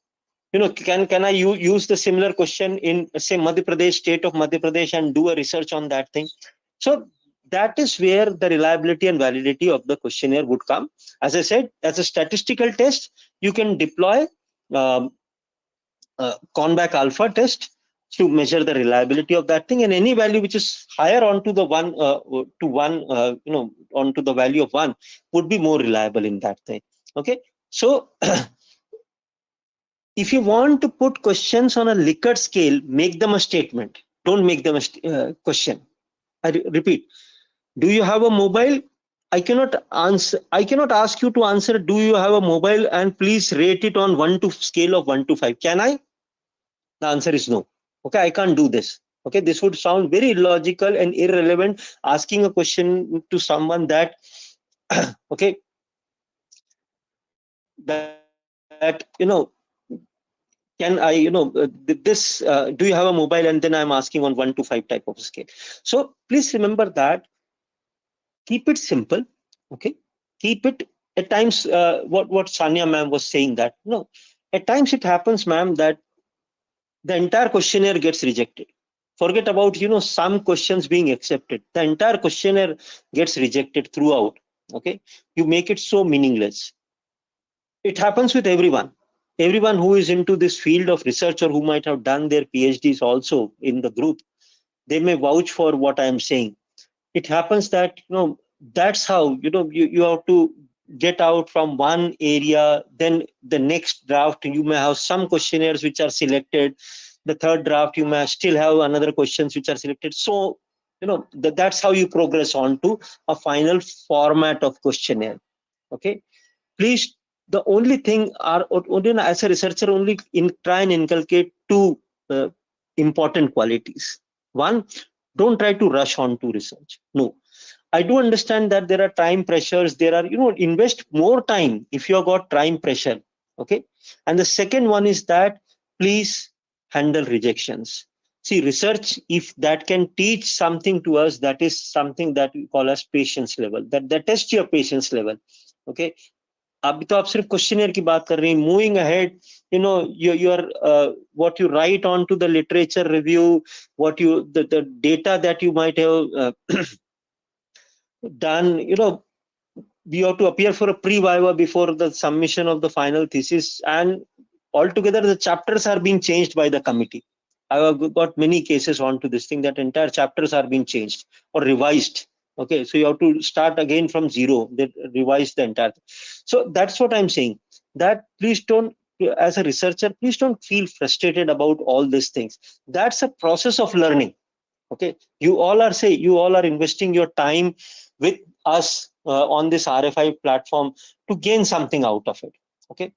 Can I use the similar question in say Madhya Pradesh, state of Madhya Pradesh, and do a research on that thing? So that is where the reliability and validity of the questionnaire would come. As I said, as a statistical test, you can deploy um, Convac alpha test to measure the reliability of that thing, and any value which is higher onto the onto the value of 1 would be more reliable in that thing. Okay, so if you want to put questions on a Likert scale, make them a statement. Don't make them a question. I repeat, do you have a mobile? I cannot answer. I cannot ask you to answer, do you have a mobile, and please rate it on 1 to scale of 1 to 5. Can I? The answer is no. Okay, I can't do this. Okay, this would sound very illogical and irrelevant, asking a question to someone that, okay, that can I, this, do you have a mobile? And then I'm asking on 1 to 5 type of scale. So please remember that, keep it simple. Okay, keep it at times, what Sanya ma'am was saying, that at times it happens, ma'am, that the entire questionnaire gets rejected. Forget about, some questions being accepted. The entire questionnaire gets rejected throughout. Okay, you make it so meaningless. It happens with everyone who is into this field of research or who might have done their PhDs also in the group. They may vouch for what I am saying. It happens that, that's how, you have to get out from one area, then the next draft you may have some questionnaires which are selected, the third draft you may still have another questions which are selected. So, that's how you progress on to a final format of questionnaire. Okay, please, the only thing are only as a researcher only try and inculcate two uh, important qualities. One, don't try to rush on to research. No, I do understand that there are time pressures. There are, invest more time if you have got time pressure. Okay. And the second one is that please handle rejections. See, research, if that can teach something to us, that is something that we call as patience level. That test your patience level. Okay. अभी तो आप सिर्फ questionnaire की बात कर रही हैं. Moving ahead, your what you write on to the literature review, what you the data that you might have done, you have to appear for a pre-viva before the submission of the final thesis, and altogether the chapters are being changed by the committee. I have got many cases on to this thing that entire chapters are being changed or revised. Okay, so you have to start again from zero. They revise the entire thing. So that's what I'm saying, that please don't, as a researcher, please don't feel frustrated about all these things. That's a process of learning. Okay, you all are investing your time with us on this RFI platform to gain something out of it. Okay,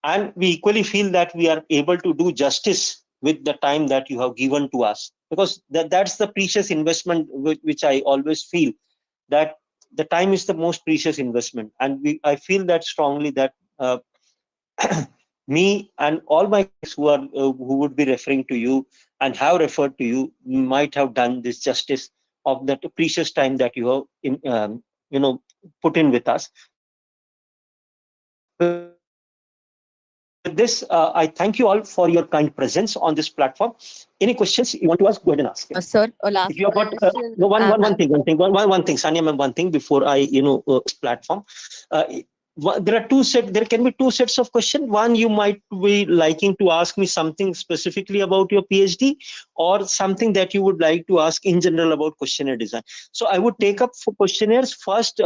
and we equally feel that we are able to do justice with the time that you have given to us, because that's the precious investment which I always feel, that the time is the most precious investment. And I feel that strongly, that me and all my colleagues who would be referring to you and have referred to you might have done this justice of that precious time that you have put in with us. With this, I thank you all for your kind presence on this platform. Any questions you want to ask, go ahead and ask. If you have got Sir, a last no, question one I thing, have. Sanya, ma'am, one thing before I, platform. Uh, there are there can be two sets of questions. One, you might be liking to ask me something specifically about your PhD, or something that you would like to ask in general about questionnaire design. So I would take up for questionnaires first,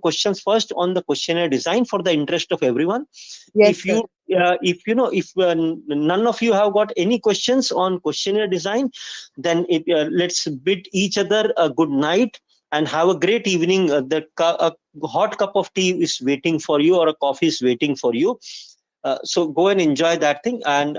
questions first on the questionnaire design for the interest of everyone. Yes, If sir. you, if none of you have got any questions on questionnaire design, then let's bid each other a good night and have a great evening. A hot cup of tea is waiting for you, or a coffee is waiting for you. So go and enjoy that thing. And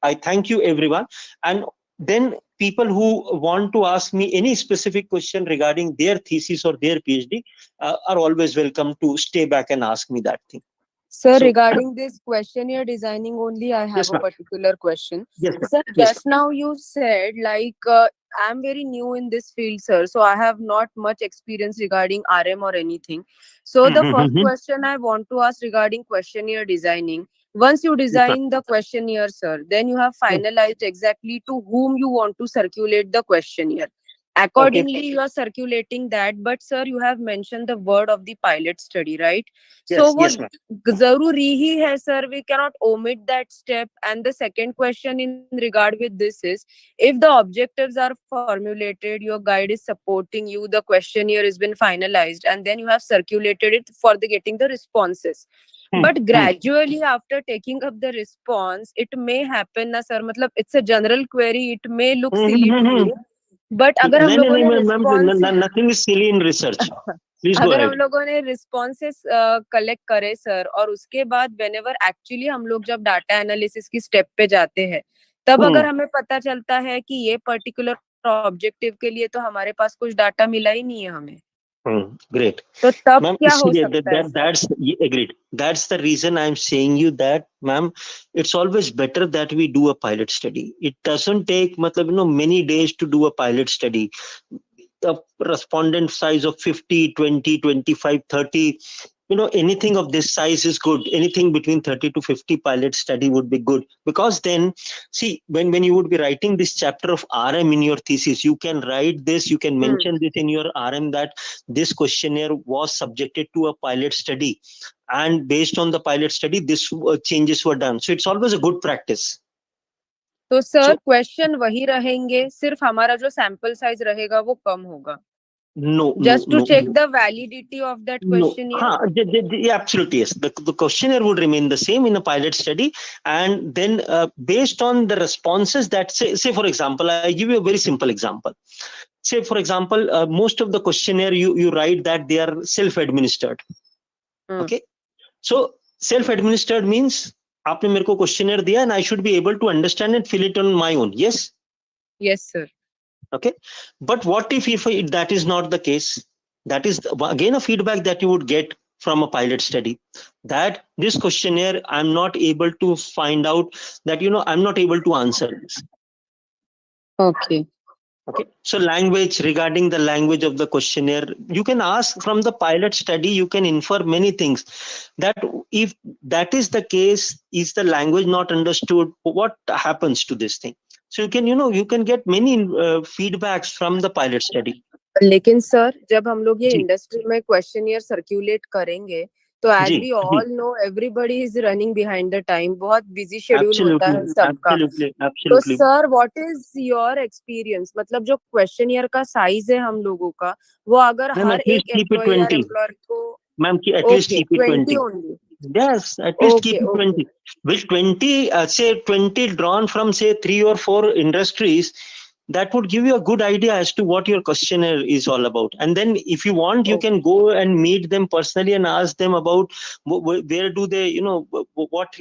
I thank you, everyone. And then people who want to ask me any specific question regarding their thesis or their PhD are always welcome to stay back and ask me that thing. Sir, So, regarding this questionnaire designing only, I have yes, a ma'am. particular question. Yes, ma'am. Sir, Yes, just now you said I'm very new in this field, sir. So I have not much experience regarding RM or anything. So the first ma'am. question I want to ask regarding questionnaire designing. Once you Yes, ma'am. design the questionnaire, sir, then you have Hmm. finalized exactly to whom you want to circulate the questionnaire. Okay. Accordingly, you are circulating that. But sir, you have mentioned the word of the pilot study, right? So Yes, what yes, ma'am. जरूरी ही है sir, we cannot omit that step. And the second question in regard with this is, if the objectives are formulated, your guide is supporting you, the questionnaire has been finalized, and then you have circulated it for the getting the responses, Hmm. but gradually after taking up the response, it may happen na sir, मतलब it's a general query, it may look silly to Hmm. you, but अगर हम नहीं नहीं लोगों नहीं ने ma'am, response nothing is silly in research. Please go अगर हम ahead. लोगों ने रिस्पॉन्सेस कलेक्ट करे सर, और उसके बाद वेनेवर एक्चुअली हम लोग जब डाटा एनालिसिस की स्टेप पे जाते हैं, तब Hmm. अगर हमें पता चलता है कि ये पर्टिकुलर ऑब्जेक्टिव के लिए तो हमारे पास कुछ डाटा मिला ही नहीं है हमें, Great. तो तब Ma'am, क्या हो इसीलिए सकता है sir? agreed. That's the reason I'm saying you that, ma'am, it's always better that we do a pilot study. It doesn't take, matlab, many days to do a pilot study. The respondent size of 50, 20, 25, 30, anything of this size is good. Anything between 30 to 50 pilot study would be good, because then, see, when you would be writing this chapter of RM in your thesis, you can write this, you can mention this in your RM, that this questionnaire was subjected to a pilot study. and based on the pilot study, this changes were done. So it's always a good practice. तो sir So question वही रहेंगे, सिर्फ हमारा जो sample size रहेगा वो कम होगा, no, just to no, check no. the validity of that No, questionnaire. yeah, absolutely yes. The questionnaire would remain the same in a pilot study, and then based on the responses that say for example, I give you a very simple example. Say for example, most of the questionnaire you write that they are self-administered. Okay, so self-administered means आपने मेरे को questionnaire दिया and I should be able to understand and fill it on my own. Yes. Yes, sir. Okay, but what if that is not the case? That is again a feedback that you would get from a pilot study, that this questionnaire I'm not able to find out, that I'm not able to answer this. Okay. Okay, so language, regarding the language of the questionnaire, you can ask from the pilot study, you can infer many things, that if that is the case, is the language not understood, what happens to this thing? So you can get many feedbacks from the pilot study. लेकिन sir जब हम लोग ये जी industry में questionnaire circulate करेंगे, तो as जी वी जी all know everybody is running behind the time, बहुत बिजी शेड्यूल होता absolutely है सबका। absolutely तो absolutely sir what is your experience, मतलब जो क्वेश्चनियर का साइज है हम लोगों का, वो अगर ma'am, हर at least एक keep it एम्प्लॉय या 20. एम्प्लॉयर को, Ma'am, at least okay keep it 20 20. Only, Yes, at least keep okay it okay 20. With 20, say 20 drawn from say 3 or 4 industries, that would give you a good idea as to what your questionnaire is all about. And then if you want, you can go and meet them personally and ask them about where do they, what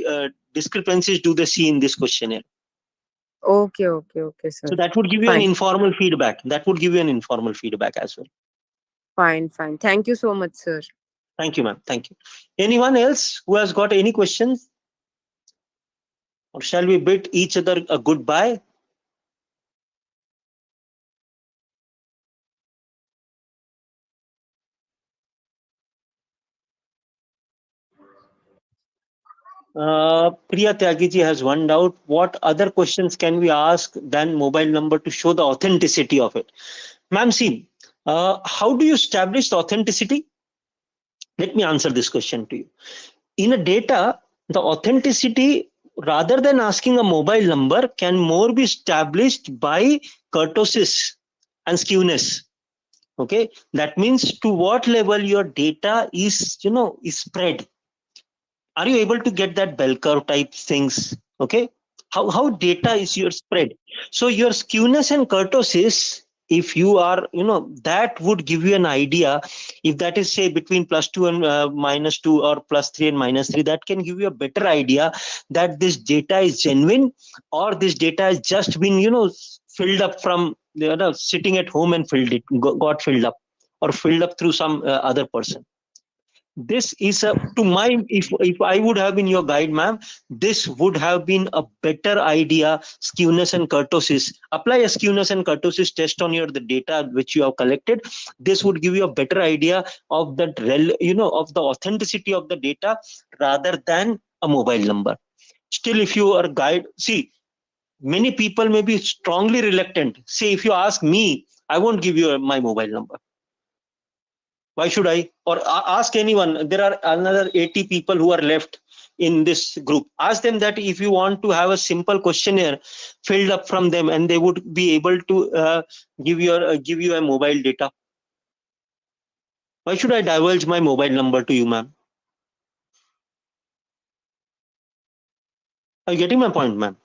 discrepancies do they see in this questionnaire. Okay okay okay So sir, that would give you an fine informal feedback. That would give you an informal feedback as well. Fine fine, thank you so much sir. Thank you, ma'am. Thank you. Anyone else who has got any questions? Or shall we bid each other a goodbye? Priya Tyagiji has one doubt. What other questions can we ask than mobile number to show the authenticity of it? Ma'am, see, how do you establish the authenticity? Let me answer this question to you. In a data, the authenticity, rather than asking a mobile number, can more be established by kurtosis and skewness. Okay, that means to what level your data is spread. Are you able to get that bell curve type things? Okay, how data is your spread? So your skewness and kurtosis, if you are that would give you an idea. If that is say between +2 and -2, or +3 and -3, that can give you a better idea that this data is genuine, or this data has just been filled up from sitting at home and got filled up, or filled up through some other person. This is a to my if I would have been your guide, ma'am, this would have been a better idea. Skewness and kurtosis, apply a skewness and kurtosis test on your the data which you have collected. This would give you a better idea of that of the authenticity of the data, rather than a mobile number. Still, if you are guide, see, many people may be strongly reluctant. See, if you ask me, I won't give you my mobile number. Why should I? Or ask anyone. There are another 80 people who are left in this group. Ask them that if you want to have a simple questionnaire filled up from them, and they would be able to give you a mobile data. Why should I divulge my mobile number to you, ma'am? Are you getting my point, ma'am?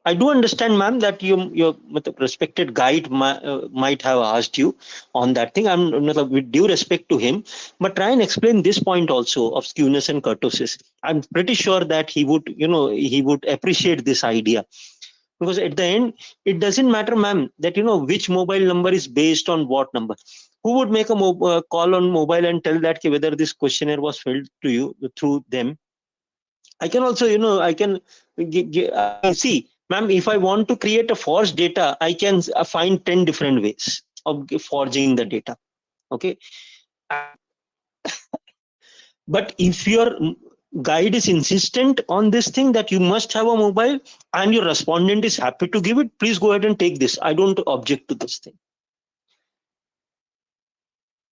I do understand, ma'am, that your respected guide might have asked you on that thing. I'm with due respect to him, but try and explain this point also of skewness and kurtosis. I'm pretty sure that he would appreciate this idea, because at the end, it doesn't matter, ma'am, that which mobile number is based on what number. Who would make a call on mobile and tell that whether this questionnaire was filled to you through them? I can also, I can see, ma'am, if I want to create a forged data, I can find 10 different ways of forging the data. Okay. And, but if your guide is insistent on this thing that you must have a mobile, and your respondent is happy to give it, please go ahead and take this. I don't object to this thing.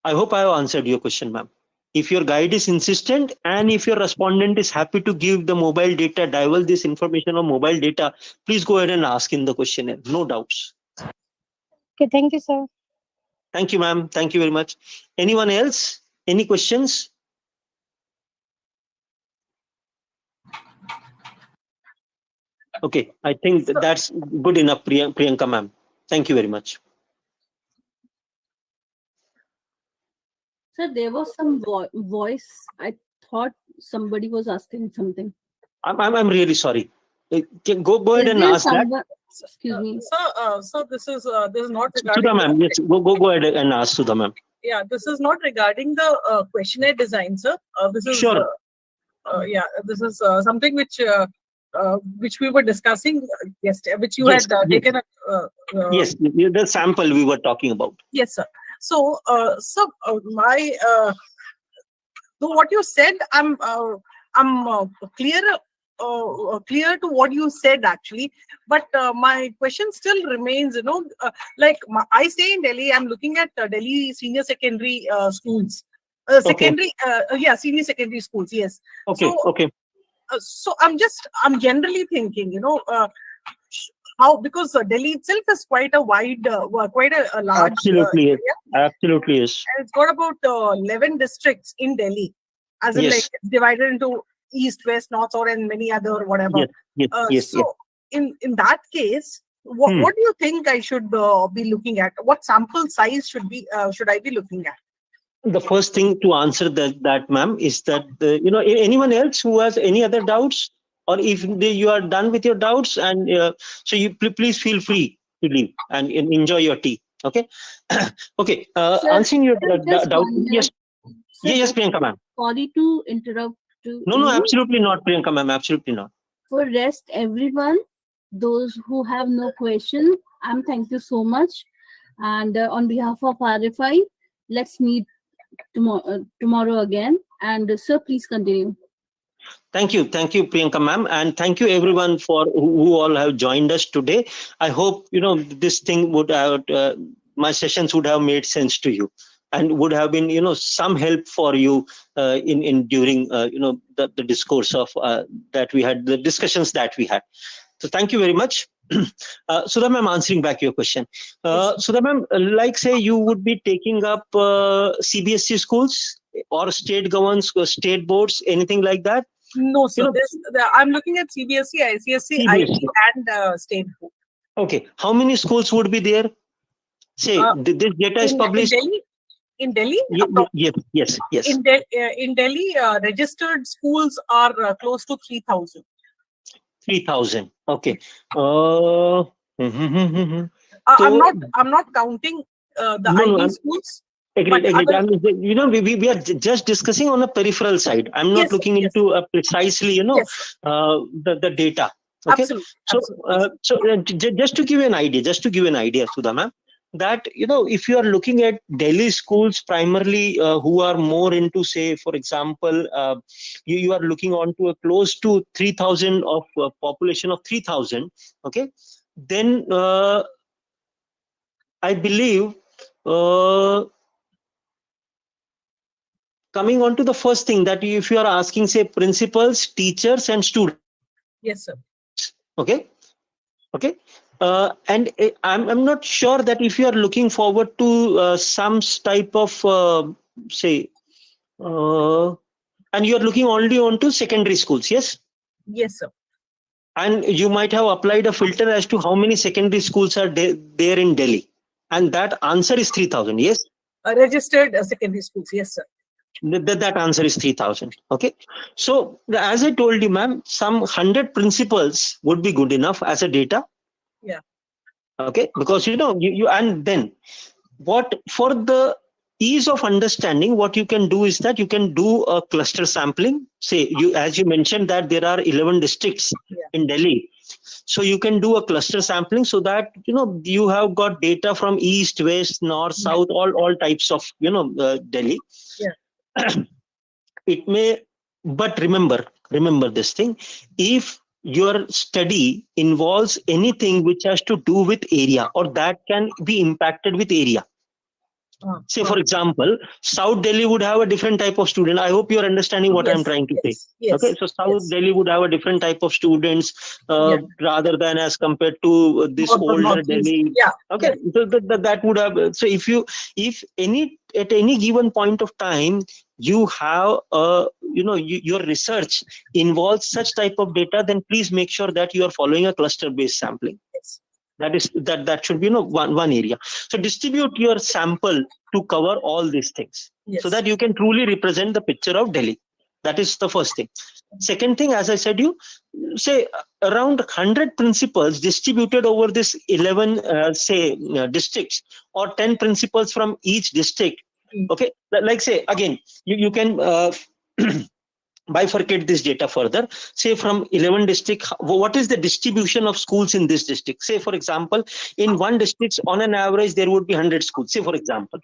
I hope I have answered your question, ma'am. If your guide is insistent and if your respondent is happy to give the mobile data, divulge this information on mobile data, please go ahead and ask in the questionnaire. No doubts. Okay, thank you, sir. Thank you, ma'am. Thank you very much. Anyone else? Any questions? Okay, I think that's good enough, Priyanka, ma'am. Thank you very much. Sir, there was some voice. I thought somebody was asking something. I'm really sorry. Go ahead Is and there ask that. someone? Excuse me. So this is not regarding Sudha, ma'am. Yes, go ahead and ask Sudha, ma'am. yeah, this is not regarding the questionnaire design, sir. This is Sure. yeah, this is something which we were discussing yesterday, which you Yes, had taken a yes, the sample we were talking about. yes, sir. So my so what you said, I'm clear to what you said actually, but my question still remains. I stay in Delhi. I'm looking at Delhi senior secondary schools. Secondary, yeah, senior secondary schools. Yes. Okay, okay. So I'm generally thinking, how, because Delhi itself is quite a wide, quite a large Absolutely, yes. area. Absolutely, yes. And it's got about 11 districts in Delhi, as in Yes. like it's divided into east, west, north, or and many other whatever. Yes, yes, So in that case, what do you think I should be looking at? What sample size should I be looking at? The first thing to answer that ma'am, is that anyone else who has any other doubts, or if you are done with your doubts, and so you please feel free to leave and enjoy your tea. Okay. Okay. Sir, Answering your I just doubt. wondered, Yes. sir, Yes, Priyanka, ma'am. sorry to interrupt to No, you. absolutely not, Priyanka, ma'am. Absolutely not. For rest everyone, those who have no question, thank you so much. And on behalf of RFI, let's meet tomorrow again. And sir, please continue. Thank you, Priyanka, ma'am, and thank you everyone for who all have joined us today. I hope this thing would have my sessions would have made sense to you, and would have been some help for you in during the discourse of that we had, the discussions that we had. So thank you very much. Sudha ma'am, answering back your question. Sudha ma'am, like say you would be taking up CBSE schools or state governments, state boards, anything like that? No, sir. I'm looking at CBSE, ICSE, IB, and state board. Okay. How many schools would be there? Say, this data is published. In Delhi? Yes. In Delhi, registered schools are close to 3,000. 3,000. Okay. I'm not counting the IB schools. Agreed. We are just discussing on a peripheral side. I'm not looking into precisely, the data. Okay. Just to give you an idea, Sudha ma'am, that if you are looking at Delhi schools primarily, who are more into, say, for example, you are looking on to a close to 3,000 of population of 3,000. Okay. Then I believe. Coming on to the first thing, that if you are asking, say, principals, teachers, and students. Yes, sir. Okay. And I'm not sure that if you are looking forward to some type of say, and you are looking only on to secondary schools. Yes. Yes, sir. And you might have applied a filter as to how many secondary schools are there in Delhi, and that answer is 3,000. Yes. Registered secondary schools. Yes, sir. That answer is 3,000. Okay. So as I told you, ma'am, some 100 principles would be good enough as a data. Yeah. Okay. Because you and then what, for the ease of understanding, what you can do is that you can do a cluster sampling. Say, as you mentioned that there are 11 districts in Delhi. So you can do a cluster sampling, so that you have got data from east, west, north, south, all types of Delhi. Yeah. It may, but remember this thing: if your study involves anything which has to do with area, or that can be impacted with area, Say, for example, South Delhi would have a different type of student. I hope you're understanding what I'm trying to say. Okay, so South Delhi would have a different type of students rather than as compared to this older Delhi. Okay, so that would have. So if at any given point of time you have your research involves such type of data, then please make sure that you are following a cluster based sampling. That should be one area. So distribute your sample to cover all these things so that you can truly represent the picture of Delhi. That is the first thing. Second thing, as I said, you say around 100 principals distributed over this 11 districts, or 10 principals from each district. Okay, like say again, you can bifurcate this data further. Say from 11 districts, what is the distribution of schools in this district? Say for example, in one district on an average there would be 100 schools, say for example.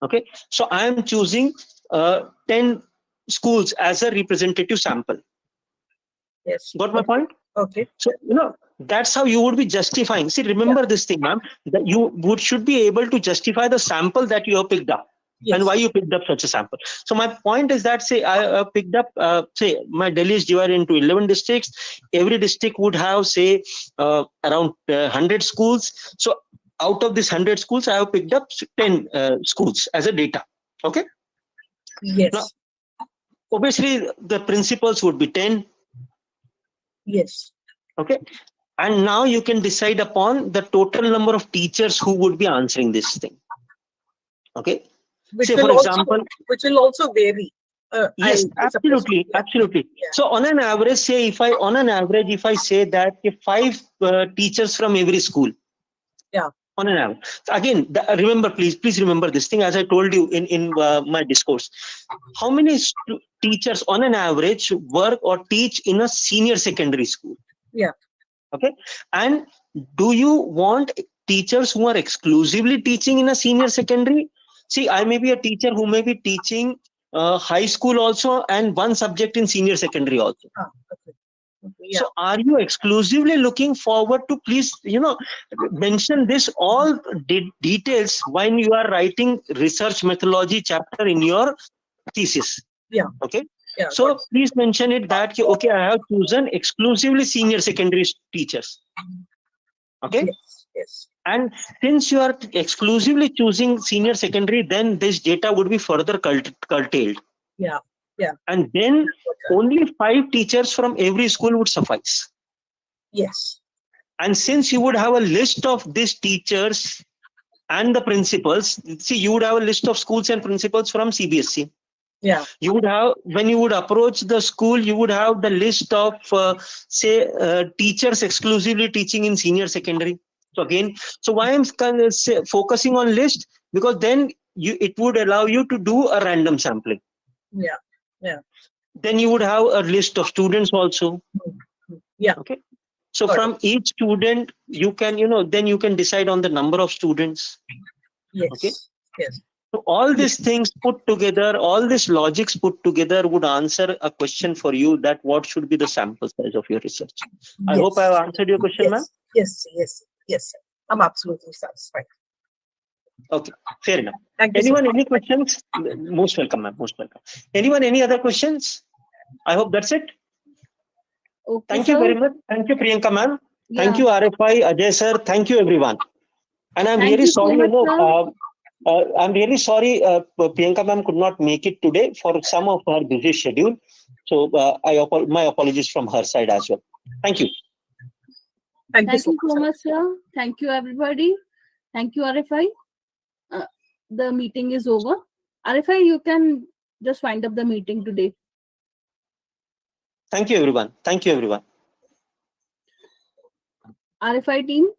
Okay, so I am choosing 10 schools as a representative sample. Got my point? Okay. So that's how you would be justifying. See, remember this thing, ma'am, that you should be able to justify the sample that you have picked up. And why you picked up such a sample. So my point is that, say I picked up, say my Delhi is divided into 11 districts. Every district would have, say, around 100 schools. So out of this 100 schools, I have picked up 10 schools as a data. Okay. Now, obviously, the principals would be 10. Okay. And now you can decide upon the total number of teachers who would be answering this thing. Okay. Which Say, will for example, also vary. Yes, absolutely. So on an average, say if I say that if 5 teachers from every school. On an average. So again, remember, please remember this thing, as I told you in my discourse. How many teachers on an average work or teach in a senior secondary school? Okay. And do you want teachers who are exclusively teaching in a senior secondary? See, I may be a teacher who may be teaching high school also and one subject in senior secondary also. So are you exclusively looking forward to, please, mention this all details when you are writing research methodology chapter in your thesis. Okay. So please mention it that, okay, I have chosen exclusively senior secondary teachers. Okay. And since you are exclusively choosing senior secondary, then this data would be further curtailed. And then only 5 teachers from every school would suffice. And since you would have a list of these teachers and the principals, see, you would have a list of schools and principals from CBSE. You would have, when you would approach the school, you would have the list of, teachers exclusively teaching in senior secondary. So again, so why I'm kind of focusing on list, because then it would allow you to do a random sampling. Then you would have a list of students also. Okay. So from each student, you can, then you can decide on the number of students. Okay. So all these things put together, all these logics put together would answer a question for you, that what should be the sample size of your research. I hope I have answered your question, ma'am. Yes. I'm absolutely satisfied. Okay, fair enough. Thank you. Anyone, any questions? Most welcome, ma'am. Most welcome. Anyone, any other questions? I hope that's it. Okay, Thank you very much. Thank you, Priyanka, ma'am. Thank you, RFI, Ajay sir. Thank you, everyone. And I'm really sorry, I'm really sorry, Priyanka ma'am could not make it today for some of her busy schedule. So my apologies from her side as well. Thank you. Thank you so much, sir. Thank you, everybody. Thank you, RFI. The meeting is over. RFI, you can just wind up the meeting today. Thank you, everyone. Thank you, everyone. RFI team.